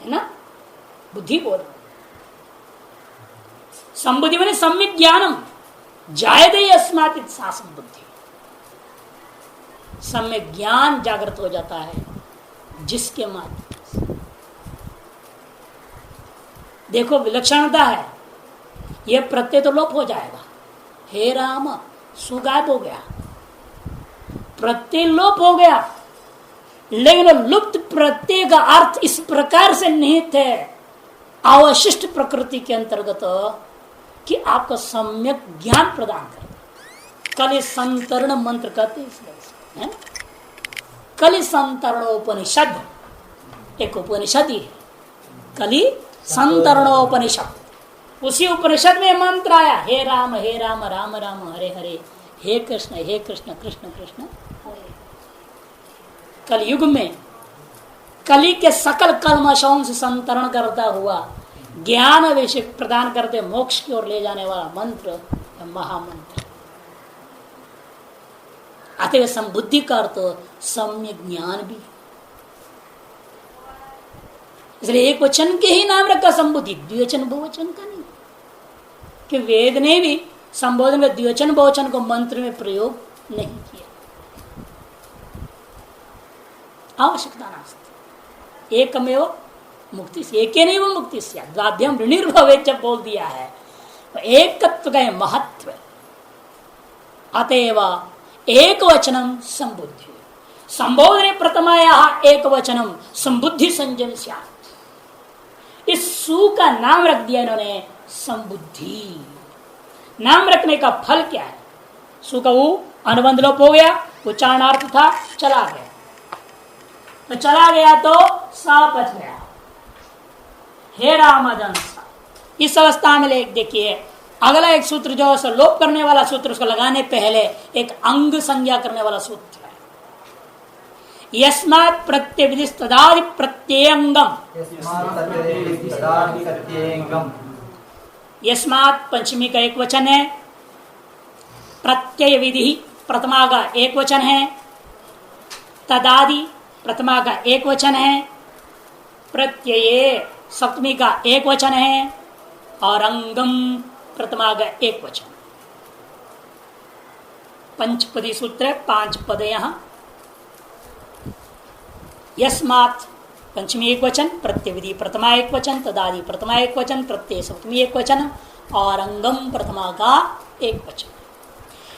है ना, बुद्धि बोल। संबुद्धि मैंने सम्यक ज्ञानम जायते अस्मात् सा संबुद्धि। सम्यक ज्ञान जागृत हो जाता है जिसके माध्यम से। देखो विलक्षणता है, यह प्रत्यय तो लोप हो जाएगा। हे राम सुगायब हो गया, प्रत्यय लोप हो गया, लेकिन लुप्त प्रत्यय का अर्थ इस प्रकार से निहित है अवशिष्ट प्रकृति के अंतर्गत कि आपको सम्यक ज्ञान प्रदान कर। कलि संतरण मंत्र कहते हैं, कलि संतरणोपनिषद एक उपनिषद ही है, कलि संतरणोपनिषद। उसी उपनिषद में मंत्र आया, हे राम राम राम हरे हरे, हे कृष्ण कृष्ण कृष्ण हरे। कलयुग में कली के सकल कल्मशों से संतरण करता हुआ ज्ञान विषय प्रदान करते मोक्ष की ओर ले जाने वाला मंत्र महामंत्र। अतः संबुद्धि का अर्थ सम्यक ज्ञान भी, इसलिए एक वचन के ही नाम रखा संबुद्धि, द्विवचन बहुवचन का नहीं। कि वेद ने भी संबोधन में द्विवचन बहुवचन को मंत्र में प्रयोग नहीं किया, आवश्यकता नास्ति। एकमेव मुक्ति से, एक नहीं वो मुक्ति से द्वाभ्यम ऋणिर्भवे जब बोल दिया है, तो एकत्व का महत्व। अतएव एक वचनम संबुद्धि, संबोधने प्रथमाया एक वचनम संबुद्धि संजन स्यात्। इस सु का नाम रख दिया इन्होंने संबुद्धि। नाम रखने का फल क्या है? सु का वो अनुबंध लोप हो गया, उच्चारणार्थ था, चला गया, तो चला गया तो सा बच गया, हे रामदन सा। इस अवस्था में देखिए अगला एक सूत्र जो है लोप करने वाला सूत्र, उसको लगाने पहले एक अंग संज्ञा करने वाला सूत्र है। यस्मात् प्रत्यय तदादि प्रत्ययंगम, यस्मात् पंचमी का एक वचन है, प्रत्यय विधि प्रथमा का एक वचन है, तदादि प्रथमा का एक वचन है, प्रत्यय सप्तमी का एक वचन है, और अंगम प्रथमा का एक वचन। पंचपदी सूत्र 5 पद यहां। यस्मात् पंचमी एक वचन, प्रत्यय विधि प्रथमा एक वचन, तदादि प्रथमा एक वचन, प्रत्यय सप्तमी एक वचन, और अंगम प्रथमा का एक वचन।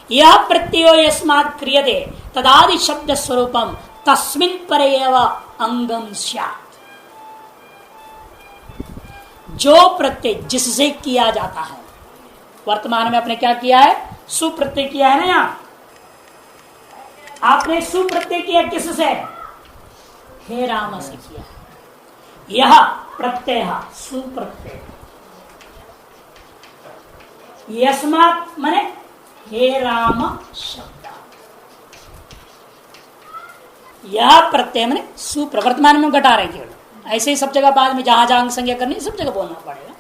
यह प्रत्ययो यस्मात् क्रियते तदादि शब्द स्वरूपम तस्मिन् परेव अंगम स्यात्। जो प्रत्यय जिससे किया जाता है, वर्तमान में आपने क्या किया है? सुप्रत्यय किया है ना। यहां आपने सुप्रत्यय किया किससे? हे राम से किया। यह प्रत्यय सुप्रत्यय, यस्मात् माने हे राम शब्द, यह प्रत्यय माने सुप्रवर्तमान में घटा रहे केवल, ऐसे ही सब जगह बाद में जहां जहां संज्ञा करनी सब जगह बोलना पड़ेगा।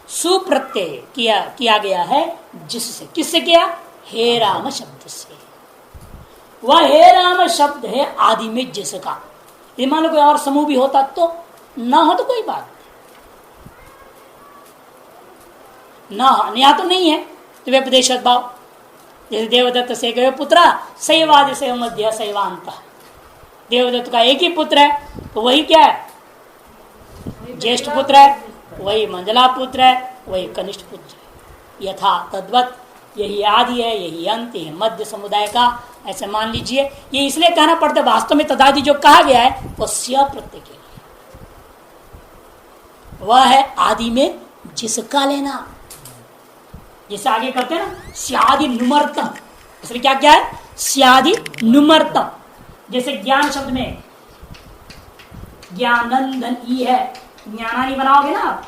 सुप्रत्यय किया गया है जिससे, किससे किया? हे राम शब्द से। वह हे राम शब्द है आदि में जिसका। ये मान लो कोई और समूह भी होता तो, ना हो तो कोई बात ना, यहां तो नहीं है तो व्यपदेश भाव। जैसे देवदत्त से गए पुत्रा शैवादि से मध्य शैवांत, देवदत्त का एक ही पुत्र है तो वही क्या है? ज्येष्ठ पुत्र है, वही मंजला पुत्र है, वही कनिष्ठ पुत्र है। यथा तद्वत यही आदि है, यही अंत है, मध्य समुदाय का, ऐसे मान लीजिए। ये इसलिए कहना पड़ता है, वास्तव में तदादि जो कहा गया है वो स्य प्रत्यय के लिए, वह है आदि में जिसका लेना। जैसे आगे करते हैं ना स्यादि नुमर्तम, इसलिए क्या क्या है स्यादि नुमर्तम। जैसे ज्ञान शब्द में ज्ञानंदन ई है, ज्ञानानी बनाओगे ना आप,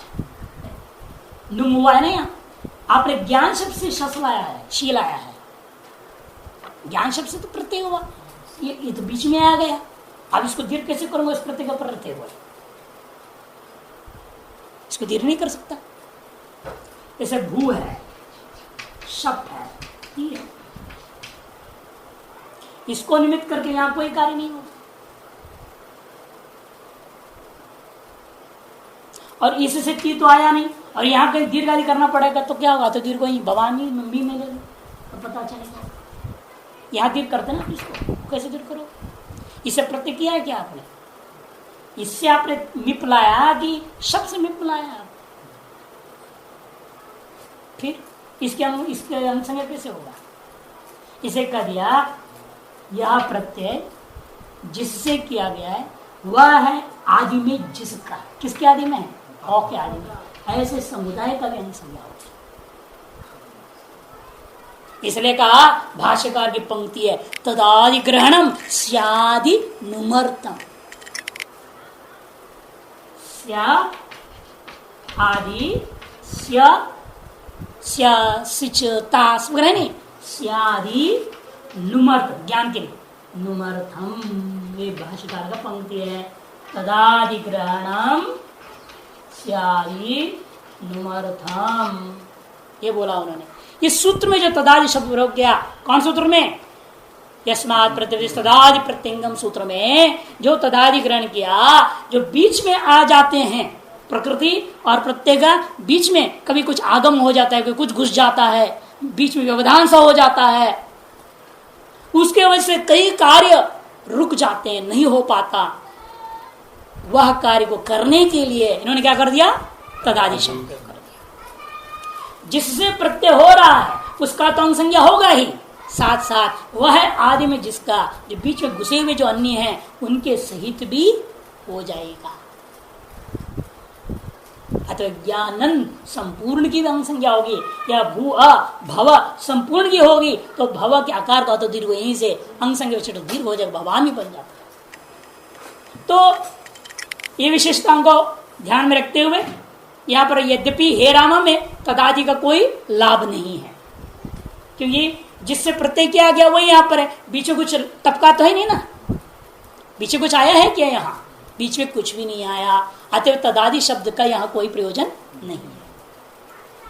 नुम हुआ है ना, यहाँ आपने ज्ञान शब्द से शस लाया है, शी लाया है, ज्ञान शब्द से तो प्रत्यय हुआ, ये तो बीच में आ गया। अब इसको दीर्घ कैसे करूंगा, इस प्रत्यय का प्रत्यय हुआ, इसको दीर्घ नहीं कर सकता। जैसे भू है, शप है, ये है, इसको निमित्त करके यहां कोई कार्य नहीं होगा। और इससे ती तो आया नहीं, और यहाँ कहीं दीर्घ आदि करना पड़ेगा तो क्या होगा, तो दीर्घ ही भवानी मम्मी में ले लो तो पता चलेगा। यहाँ दीर्घ करते ना, इसको कैसे दीर्घ करो, इसे प्रत्यय किया है क्या आपने, इससे आपने मिप लाया कि शब्द से मिप लाया, फिर इसके अनुसंज्ञा कैसे होगा। इसे कह दिया यह प्रत्यय जिससे किया गया है वह है आदि में जिसका, किसके आदि में है, औ के आदि में, ऐसे समुदाय का भी अनुसंज्ञा होगा। इसलिए कहा भाष्यकार की पंक्ति है तदादि ग्रहणम स्यादि नुमर्तम, स्या आदि स्यादि नुमर्थ, ज्ञान के लिए नुमर्थम, ये भाष्यकार का पंक्ति है तदादि ग्रहणम स्यादि नुमर्थम, ये बोला उन्होंने। इस सूत्र में जो तदादि शब्द प्रयोग किया, कौन सूत्र में, यस्मात् प्रत्यय तदादि प्रत्यंगम सूत्र में जो तदादि ग्रहण किया, जो बीच में आ जाते हैं, प्रकृति और प्रत्यय का बीच में कभी कुछ आगम हो जाता है, कुछ घुस जाता है, बीच में व्यवधान सा हो जाता है, उसके वजह से कई कार्य रुक जाते हैं, नहीं हो पाता। वह कार्य को करने के लिए इन्होंने क्या कर दिया, तदादि शब्द कर दिया। जिससे प्रत्यय हो रहा है उसका तो अनुसंज्ञा होगा ही, साथ साथ वह है आदि में जिसका, जो बीच में घुसे हुए जो अन्य हैं उनके सहित भी हो जाएगा। अतः ज्ञानन संपूर्ण की अनुसंज्ञा होगी, या भू भव संपूर्ण की होगी तो भव के आकार का तो दीर्घ यहीं से अनुसंज्ञा दीर्घ हो जाएगा, भवानी बन जाता है। तो ये विशेषताओं को ध्यान में रखते हुए यहाँ पर यद्यपि हे रामा में तदादि का कोई लाभ नहीं है, क्योंकि जिससे प्रत्यय किया गया वही यहाँ पर है, बीच में कुछ टपका तो है नहीं ना, बीच में कुछ आया है क्या, यहाँ बीच में कुछ भी नहीं आया। अतः तदादि शब्द का यहाँ कोई प्रयोजन नहीं है,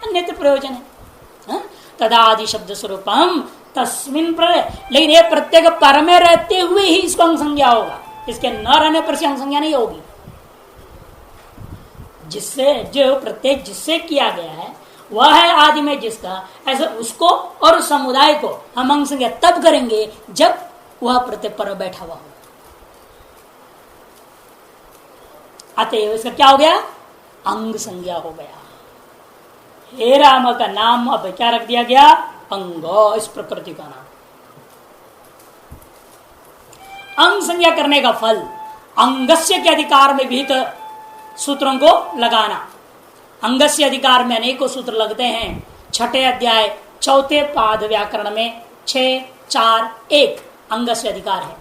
अन्यत्र प्रयोजन है। तदादि शब्द स्वरूपम तस्मिन प्रलय, लेकिन ये प्रत्येक पर में रहते हुए ही इसको अनुसंज्ञा होगा, इसके न रहने पर से अनुसंज्ञा नहीं होगी। जिससे जो प्रत्येक जिससे किया गया है वह है आदि में जिसका, ऐसे उसको और समुदाय को हम अनुसंज्ञा तब करेंगे जब वह प्रत्येक पर बैठा हुआ हो। अतएव इसका क्या हो गया, अंग संज्ञा हो गया। हे राम का नाम अब क्या रख दिया गया, अंग, इस प्रकृति का नाम। अंग संज्ञा करने का फल अंगस्य के अधिकार में भी सूत्रों को लगाना। अंगस्य अधिकार में अनेकों सूत्र लगते हैं। छठे अध्याय चौथे पाद व्याकरण में 6-4-1 अंगस्य अधिकार है,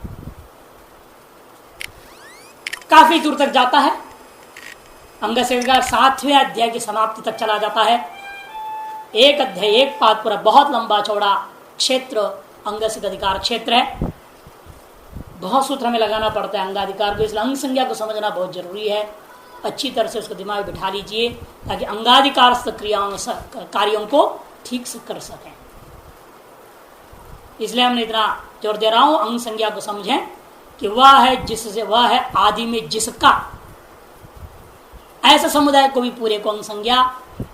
काफी दूर तक जाता है। अंगस्य अधिकार 7वें अध्याय की समाप्ति तक चला जाता है। एक अध्याय एक पाद पूरा बहुत लंबा चौड़ा क्षेत्र अंगस्य अधिकार क्षेत्र है। बहुत सूत्र में लगाना पड़ता है अंगाधिकार को, इसलिए अंग संज्ञा को समझना बहुत जरूरी है। अच्छी तरह से उसको दिमाग में बिठा लीजिए ताकि अंगाधिकार क्रियाओं कार्यों को ठीक से कर सकें। इसलिए हमने इतना जोर दे रहा हूं, अंग संज्ञा को समझें कि वह है जिससे, वह है आदि में जिसका, ऐसा समुदाय को भी पूरे को अंग संज्ञा,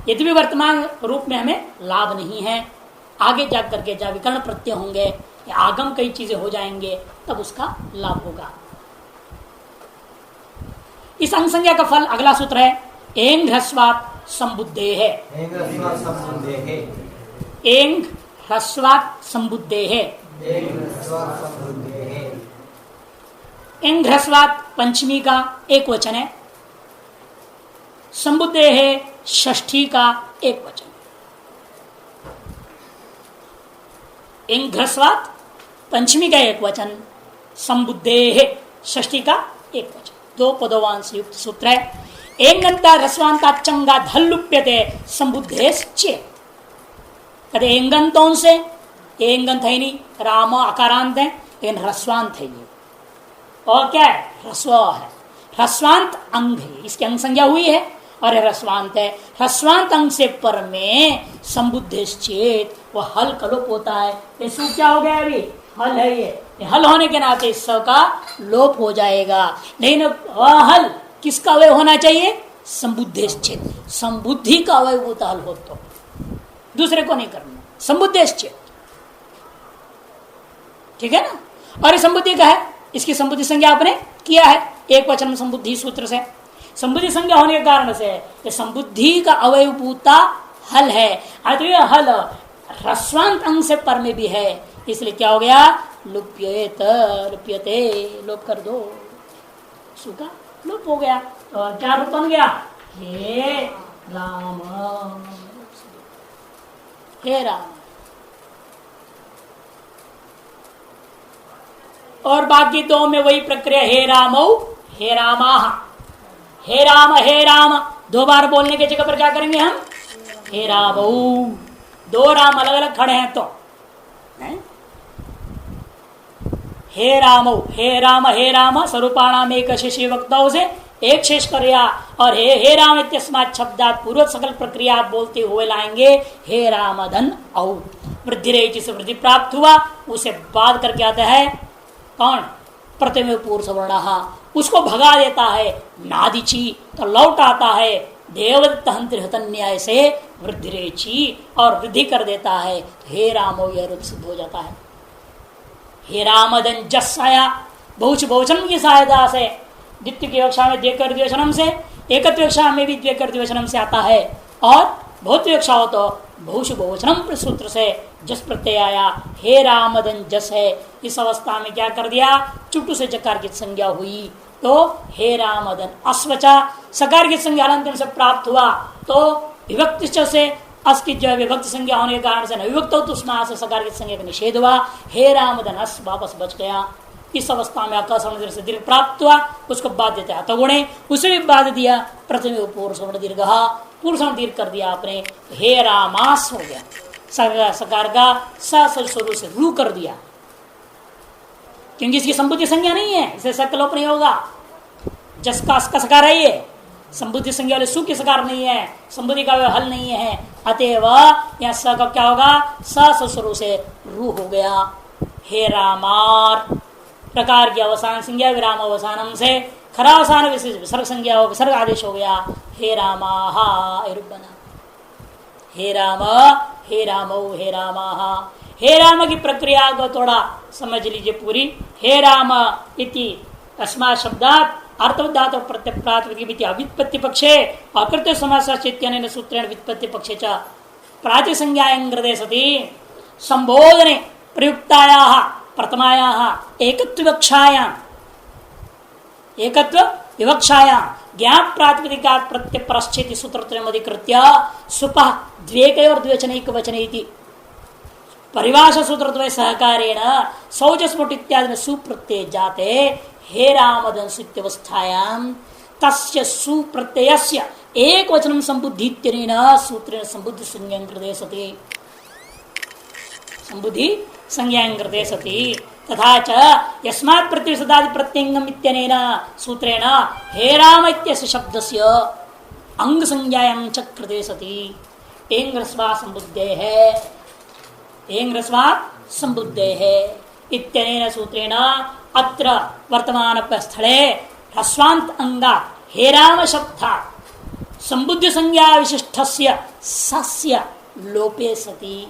यदि भी वर्तमान रूप में हमें लाभ नहीं है, आगे जा करके जब विकर्ण प्रत्यय होंगे या आगम कई चीजें हो जाएंगे तब उसका लाभ होगा। इस अंग संज्ञा का फल अगला सूत्र है एंग ह्रस्वात् संबुद्धे है। एंग ह्रस्वात् संबुद्धे है। ह्रस्वात् पंचमी का एक वचन है, संबुद्धे है षष्ठी का एक वचन। ह्रस्वात् पंचमी का एक वचन, संबुद्धे है षष्ठी का एक वचन, दो पदोवान से युक्त सूत्र है। एंगंता ह्रस्वांताचंगा धल्लुप्यते संबुद्धे चेत। कहते एंगंतों से, एंगंत है नहीं, राम अकारांत है लेकिन ह्रस्वांत है ये, और क्या है ह्रस्व है, ह्रस्वांत अंग है, इसकी अंग संज्ञा हुई है और ह्रस्वांत है। ह्रस्वांत अंग से पर में संबुद्धेश्चेत, वह हल का लोप होता है। ये सु क्या हो गया अभी, हल है ये हल होने के नाते स का लोप हो जाएगा। लेकिन वह हल किसका अवय होना चाहिए, संबुद्धेश्चेत, संबुद्धि का अवय होता हल हो, तो दूसरे को नहीं करना, संबुद्धेश्चेत, ठीक है ना। और ये संबुद्धि का है, इसकी संबुद्धि संज्ञा आपने किया है एक वचन संबुद्धि सूत्र से। संबुद्धि संज्ञा होने के कारण से ये संबुद्धि का अवयभूता हल है। तो ये हल ह्रस्वांत अंग से पर में भी है, इसलिए क्या हो गया, लुप्येत, लुप्यते, लोप कर दो, सुखा लोप हो गया। और क्या रूप बन गया, हे राम, हे राम। और बाकी दो में वही प्रक्रिया, हे रामौ हे रामा, हे राम, दो बार बोलने की जगह पर क्या करेंगे हम, हे रामौ। दो राम अलग अलग खड़े हैं तो हे राम स्वरूपाणाम एक शेष वक्ताओं से एक शेष करिया, और हे राम इत्यस्मात् शब्दात् पूर्व सकल प्रक्रिया आप बोलते हुए लाएंगे, हे राम धन औ वृद्धि रही, जिसे वृद्धि प्राप्त हुआ उसे बाद करके आता है कौन, प्रथम पूर्व सवर्ण, उसको भगा देता है नादिची, तो लौट आता है देवदत्त न्याय से वृद्धि रेची, और वृद्धि कर देता है, हे रामो यह रूप सिद्ध हो जाता है। हे रामदन जस आया, बहुवचन की सहायता से, द्वितीय की कक्षा में द्विकर द्विवचनम से, एकत्व कक्षा में भी द्विकर द्विवचनम से आता है, और बहुत कक्षा हो तो बहुवचनम सूत्र से जस प्रत्यय आया, हे रामदन जस है। इस अवस्था में क्या कर दिया, चुटू से जकार की संज्ञा हुई, तो हे रामदन अस्वचा, सकार की संज्ञा हलंत से प्राप्त हुआ, तो विभक्ति से अस की जो विभक्त संज्ञा होने के कारण से विभक्त हो तो उसमें से सकार की संज्ञा का निषेध हुआ, हे रामदन अस वापस बच गया। इस अवस्था में आकाश से दीर्घ प्राप्त हुआ, उसको बाद देते अतगुणे, उसे भी बाद दिया प्रथम पूर्व सवर्ण दीर्घ, पूर्व सवर्ण दीर्घ कर दिया आपने, हे रामास हो गया, सकार का स्वरूप से रू कर दिया, क्योंकि इसकी संबुद्धि संज्ञा नहीं है, इसे सकलोप नहीं होगा, जस का सकार है ये, संबुद्धि संज्ञा वाले सु की सकार नहीं है, संबुद्धि का हल नहीं है, अतएव यहाँ स का क्या होगा, स्वरूप से रू हो गया। हे रामार प्रकार की अवसान संज्ञा विराम अवसानम से खरावसान विसर्ग संज्ञा हो, विसर्ग आदेश हो गया, हे रामा बना, हे राम हे रामो हे रामा। हे राम की प्रक्रिया को थोड़ा समझ लीजिए पूरी। हे राम इति अस्मात् शब्दात् अर्थवदात प्रत्यप्रातिपदिक अव्युत्पत्ति पक्षे अकृत्य समास चैत्यनेन सूत्रेण व्युत्पत्ति पक्षे च प्रातिसंज्ञायां ग्रदे सति संबोधने प्रयुक्तायाः प्रथमायाः एकत्व विवक्षायां ज्ञान प्रातिपदिकात् प्रत्यपरश्चेति सूत्रत्रयम् अधिकृत्य सुपः द्वेकयोर द्विवचनैक वचनेति परिभाषा सूत्रद्वय सहकारेण सौजस्मुट इत्यादि में सुप्रत्यय जाते हे रामदन सित्यवस्थायां तस्य सुप्रत्ययस्य एक वचनम संबुद्धित्यनेन सूत्रेण संबुद्धि संज्ञां कृते सति, संबुद्धि संज्ञां कृते सति। तथा च यस्मात् प्रतिसदादि प्रत्यंगम इत्यनेन सूत्रेण हे राम इत्यस्य शब्दस्य अंग संज्ञायां च कृते सति। एंग्रस्वा संबुद्धे है, एंग्रस्वात् संबुद्धे है इत्यनेन सूत्रेण अत्र वर्तमान स्थले ह्रस्वांत अंगा हे राम शब्दा संबुद्धि संज्ञा विशिष्टस्य सस्य लोपे सति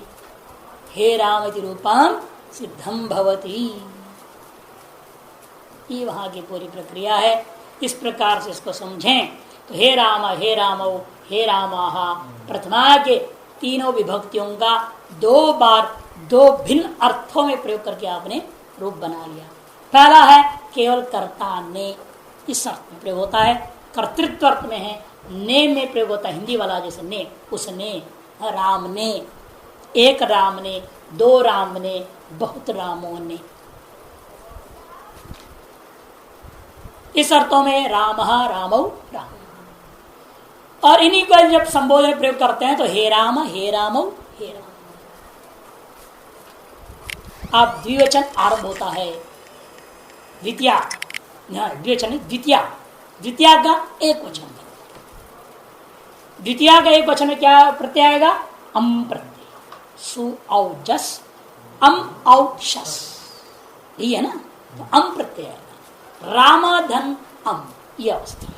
हे राम इति रूपम सिद्धम भवति। ये वहां की पूरी प्रक्रिया है। इस प्रकार से इसको समझें तो हे रामो हे रामा प्रथमा के तीनों विभक्तियों का दो बार दो भिन्न अर्थों में प्रयोग करके आपने रूप बना लिया। पहला है केवल कर्ता ने, इस अर्थ में प्रयोग होता है। कर्तृत्व अर्थ में है, ने में प्रयोग होता है, हिंदी वाला जैसे ने, उसने, राम ने, एक राम ने, दो राम ने, बहुत रामों ने, इस अर्थों में राम रामौ राम। और इन्हीं को जब संबोधन प्रयोग करते हैं तो हे राम हे रामौ हे राम। अब द्विवचन आरंभ होता है, द्वितीया, द्विवचन द्वितीया, द्वितीया का एक वचन है। द्वितीया का एक वचन में क्या प्रत्यय आएगा? अम प्रत्यय, सु औ जस, अम औ शस, यही है ना, तो अम प्रत्यय आएगा। राम धन अम, यह अवस्था है,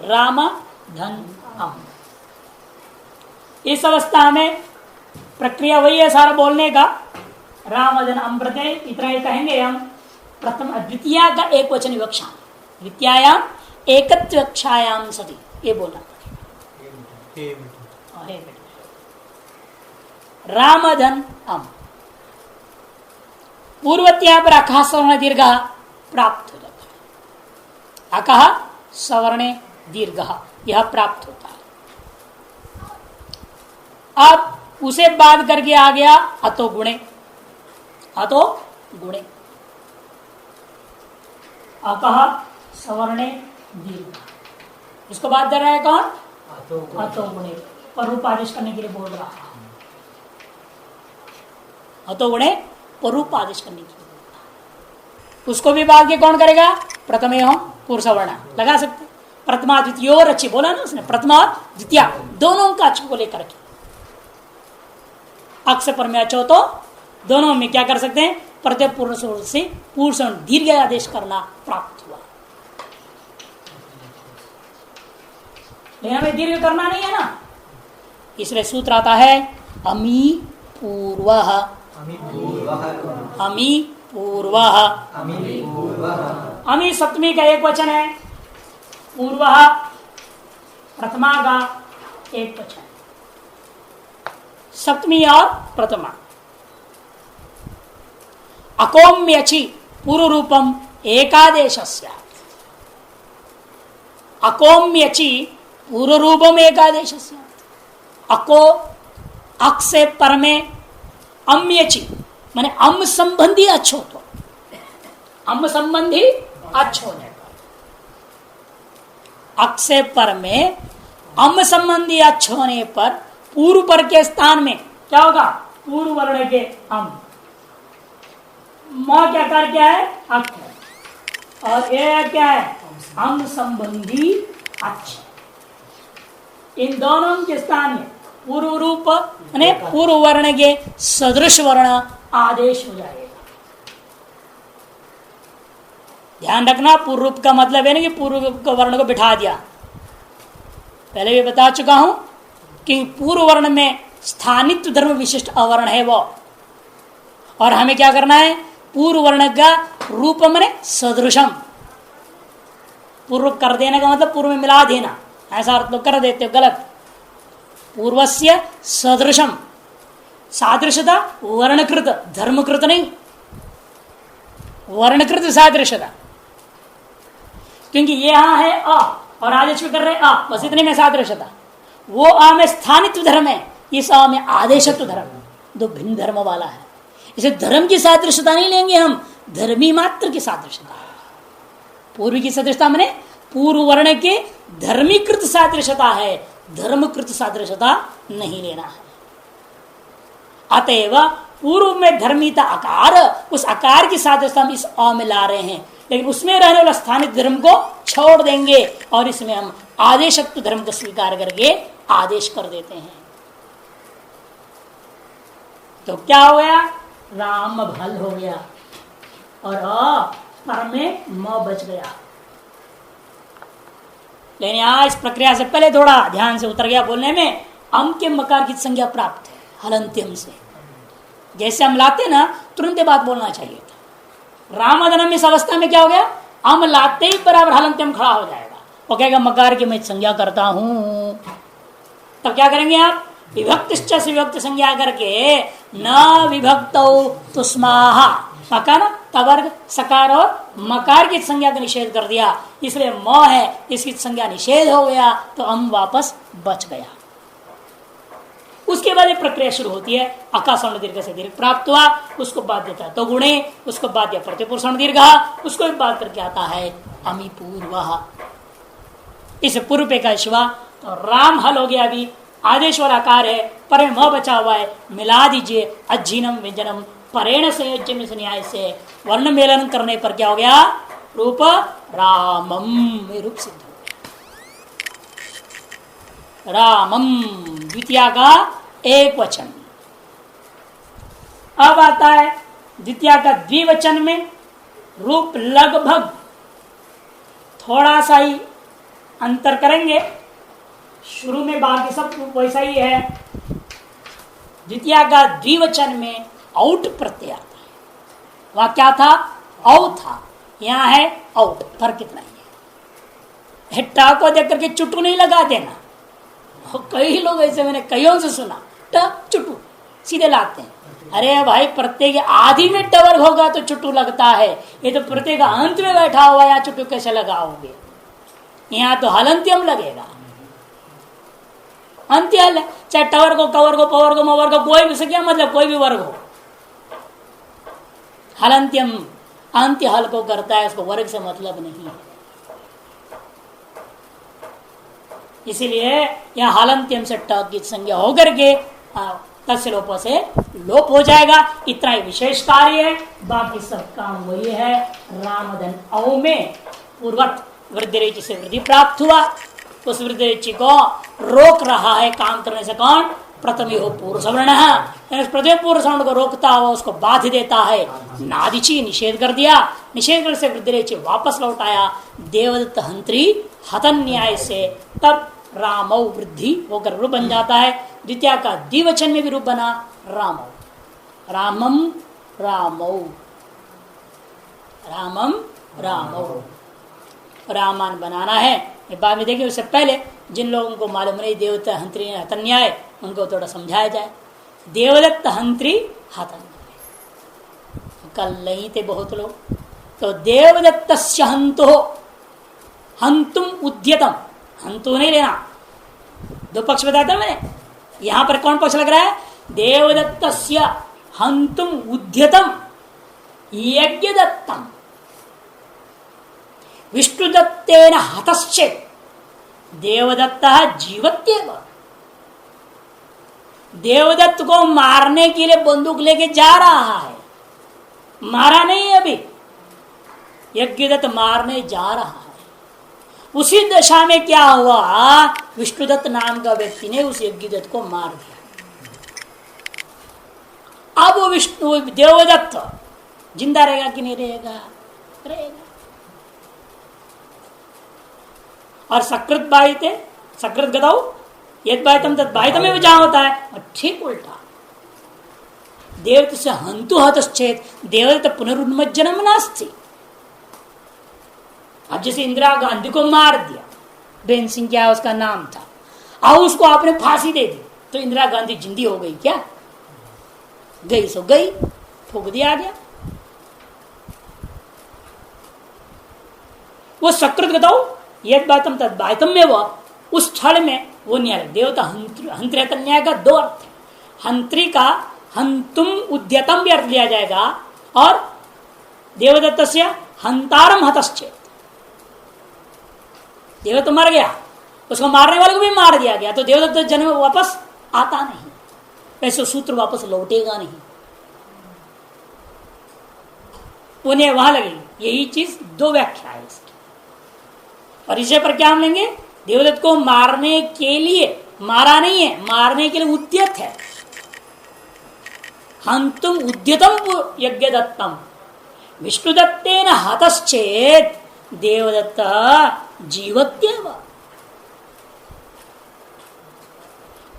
राम धन अम। इस अवस्था में प्रक्रिया वही है सारा बोलने का, राम धन अम प्रत्यय, इतना ही कहेंगे हम। प्रथम द्वितीया का एक वचन विवक्षा, द्वितीयायाम एकत्व विवक्षायाम सति, ये बोलना राम धन अम। पूर्वत्या पर अकः सवर्ण दीर्घ प्राप्त हो जाता है, अकः सवर्ण दीर्घ यह प्राप्त होता है। अब उसे बाद करके आ गया अतो गुणे, अतो गुणे, अकः सवर्ण दीर्घ, इसको बात कर रहा है कौन? अतो गुणे, पर रूप आदेश करने के लिए बोल रहा है। अतो गुणे पर रूप आदेश करने के लिए बोल रहा है। उसको भी बाद के कौन करेगा? प्रथमे हो पूर्व सवर्ण लगा सकते, प्रथमा द्वितीय और अच्छी बोला ना उसने, प्रथमा और द्वितीय दोनों का अच्छ को लेकर के अक्ष पर में अच्छो तो दोनों में क्या कर सकते हैं? प्रत्यय पूर्ण सवर्ण से पूर्व सवर्ण दीर्घ आदेश करना प्राप्त हुआ। लेकिन हमें दीर्घ करना नहीं है ना, इसलिए सूत्र आता है अमी पूर्वः, अमी पूर्वः, अमी सप्तमी का एक वचन है, पूर्वः प्रथमा का एक वचन, सप्तमी और प्रथमा। अकोम्यचि पूर्व रूपम एकादेशस्य, अकोम्यचि पूर्व रूपम एकादेशस्य, अको अक से पर में अम्यचि माने अम संबंधी अच्छो, तो अम संबंधी अच्छ होने पर अक से पर में अम संबंधी अच्छ होने पर पूर्व पर के स्थान में क्या होगा? पूर्व वर्ण के अम, म क्या कर क्या है? अक है, और ये क्या है? अम संबंधी अच्छ। इन दोनों के स्थान में पूर्व रूप यानी पूर्व वर्ण के सदृश वर्ण आदेश हो जाएगा। ध्यान रखना, पूर्व रूप का मतलब है ना कि पूर्व के वर्ण को बिठा दिया। पहले भी बता चुका हूं कि पूर्व वर्ण में स्थानित्व धर्म विशिष्ट अवर्ण है वो, और हमें क्या करना है? पूर्व वर्ण का रूप मने सदृशम, पूर्व कर देने का मतलब पूर्व में मिला देना, ऐसा अर्थ लोग कर देते हो, गलत। पूर्वस्य सदृशम, सादृशता वर्णकृत धर्मकृत नहीं, वर्णकृत सादृशता, क्योंकि ये यहां है अ और आदेश में कर रहे अ, बस इतने में सादृशता। वो अ में स्थानित्व धर्म है, इस अ में आदेशत्व धर्म, दो भिन्न धर्म वाला है। इसे धर्म की सादृशता नहीं लेंगे हम, धर्मी मात्र की सादृशता। पूर्व की सदृशता माने पूर्व वर्ण के धर्मीकृत सादृशता है, धर्मकृत सादृशता नहीं लेना है। अतएव पूर्व में धर्मीता आकार, उस आकार की सादृशता हम इस अ में ला रहे हैं, लेकिन उसमें रहने वाला स्थानिक धर्म को छोड़ देंगे और इसमें हम आदेशत्व धर्म को स्वीकार करके आदेश कर देते हैं। तो क्या हो गया? राम भल हो गया और अ पर में म बच गया। लेकिन यहां इस प्रक्रिया से पहले थोड़ा ध्यान से उतर गया बोलने में, अम के मकार की संज्ञा प्राप्त है हलंत्यम से। जैसे हम लाते ना तुरंत बात बोलना चाहिए था। रामधनम इस अवस्था में क्या हो गया? अम लाते ही बराबर हलंत्यम खड़ा हो जाएगा, वो कहेगा मकार की मैं संज्ञा करता हूं। तब क्या करेंगे आप? विभक्त विभक्त संज्ञा करके न विभक्त तुस्माहा मकान तवर्ग सकार और मकार की संज्ञा का निषेध कर दिया, इसलिए म है, इसकी संज्ञा निषेध हो गया तो अम वापस बच गया। उसके बाद एक प्रक्रिया शुरू होती है, आकाशवर्ण दीर्घ से दीर्घ प्राप्त हुआ, उसको बाद देता है तो गुणे, उसको बाद दिया प्रतिपुरुषण दीर्घ, उसको भी बात करके आता है अमी पूर्व। इस पूर्व पे का शिवा तो राम हल हो गया, अभी आदेश वाला आकार है, पर म बचा हुआ है, मिला दीजिए अज्जीनम व्यंजनम परेण संयोज्य में न्याय से वर्ण मेलन करने पर क्या हो गया, रूप रामम में रूप सिद्ध हो गया। रामम द्वितीय का एक वचन। अब आता है द्वितीय का द्विवचन में रूप लगभग थोड़ा सा ही अंतर करेंगे, शुरू में बाकी सब वैसा ही है। द्वितीय का द्विवचन में आउट प्रत्यय आता है, वहां क्या था, औ था, यहां है आउट, फर्क इतना ही है। टा को देख करके चुटू नहीं लगा देना, कई लोग ऐसे मैंने कईयों से सुना, ट चुटू सीधे लाते हैं। अरे भाई प्रत्येक आदि में टवर्ग होगा तो चुटू लगता है, ये तो प्रत्येक अंत में बैठा हुआ, यहाँ चुटू कैसे लगाओगे, यहाँ तो हलंत्यम लगेगा। अंत्य हल है, चाहे टवर को कवर को पवर को मवर को कोई भी, क्या मतलब कोई भी वर्ग हो, हलंत्यम अंत्य हल को करता है, उसको वर्ग से मतलब नहीं है। इसीलिए यहाँ हलंत्यम से ट की संज्ञा होकर के तस्य लोप से लोप हो जाएगा। इतना ही विशेष कार्य है, बाकी सब काम वही है। रामधन औ में पूर्वत वृद्धि रेचि से वृद्धि प्राप्त हुआ, उस वृद्धि रेचि को रोक रहा है काम करने से कौन, प्रथम हो पूर्व सवर्ण, प्रथम पूर्व सवर्ण को रोकता हुआ उसको बाध देता है। नादिची निषेध कर दिया, निषेध कर से वृद्धि रेचि वापस लौटाया देवदत्त हंत्री हतन न्याय से, तब रामौ वृद्धि होकर रूप बन जाता है। द्वितीय का द्विवचन में भी रूप बना रामौ, रामम रामौ, रामम रामौ, रामान बनाना है। बाद में देखिए, उससे पहले जिन लोगों को मालूम नहीं देवदत्त हंत्री हतन्याय, उनको थोड़ा समझाया जाए। देवदत्त हंत्री हतन्याय कल नहीं थे बहुत लोग, तो देवदत्त हंतो हंतुम उद्यतम, हंतु नहीं लेना, दो पक्ष बताया था मैंने, यहां पर कौन पक्ष लग रहा है, देवदत्त हंतुम उद्यतम यज्ञ दत्तम विष्णुदत्तेन हतश्चेत् देवदत्त जीवत्येव। देवदत्त को मारने के लिए बंदूक लेके जा रहा है, मारा नहीं अभी, यज्ञदत्त मारने जा रहा है। उसी दशा में क्या हुआ, विष्णुदत्त नाम का व्यक्ति ने उस यज्ञदत्त को मार दिया। अब वो विष्णु देवदत्त जिंदा रहेगा कि नहीं रहेगा, रहेगा। और सकृत बाहिते सकृत गदाऊ यद बाहितम तद बाहितम में जहां होता है, ठीक उल्टा, देवदत्त से हंतु हतश्चेत देवदत्त पुनरुन्मज्जनम नास्ति। अब जैसे इंदिरा गांधी को मार दिया, बेन सिंह क्या उसका नाम था, और उसको आपने फांसी दे दी, तो इंदिरा गांधी जिंदी हो गई क्या, गई सो गई, ठोक दिया गया। वो सकृत गताऊ यद बातम तद बातम में वो उस स्थल में वो न्याय, देवता हंत्री न्याय का दो अर्थ है। हंत्री का हंतुम उद्यतम भी अर्थ लिया जाएगा, और देवदत्त से हंतारम हतश्चेत, देवदत्त मर गया, उसको मारने वाले को भी मार दिया गया, तो देवदत्त जन्म वापस आता नहीं, ऐसे सूत्र वापस लौटेगा नहीं, उन्हें वहां लगेगी। यही चीज दो व्याख्या है इसकी। और इसे पर क्या हम लेंगे, देवदत्त को मारने के लिए, मारा नहीं है, मारने के लिए उद्यत है। हंतुम उद्यतम यज्ञ दत्तम विष्णुदत्तेन हतश्चेत देवदत्त जीवत्येव।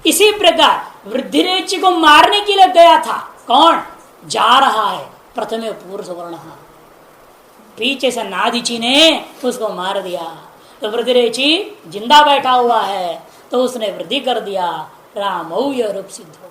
इसी प्रकार वृद्धिरेचि को मारने के लिए गया था, कौन जा रहा है, प्रथमे पूर्व सवर्ण, पीछे से नादिची ने उसको मार दिया, तो वृद्धिरेचि जिंदा बैठा हुआ है, तो उसने वृद्धि कर दिया, रामौ यह रूप सिद्ध हो।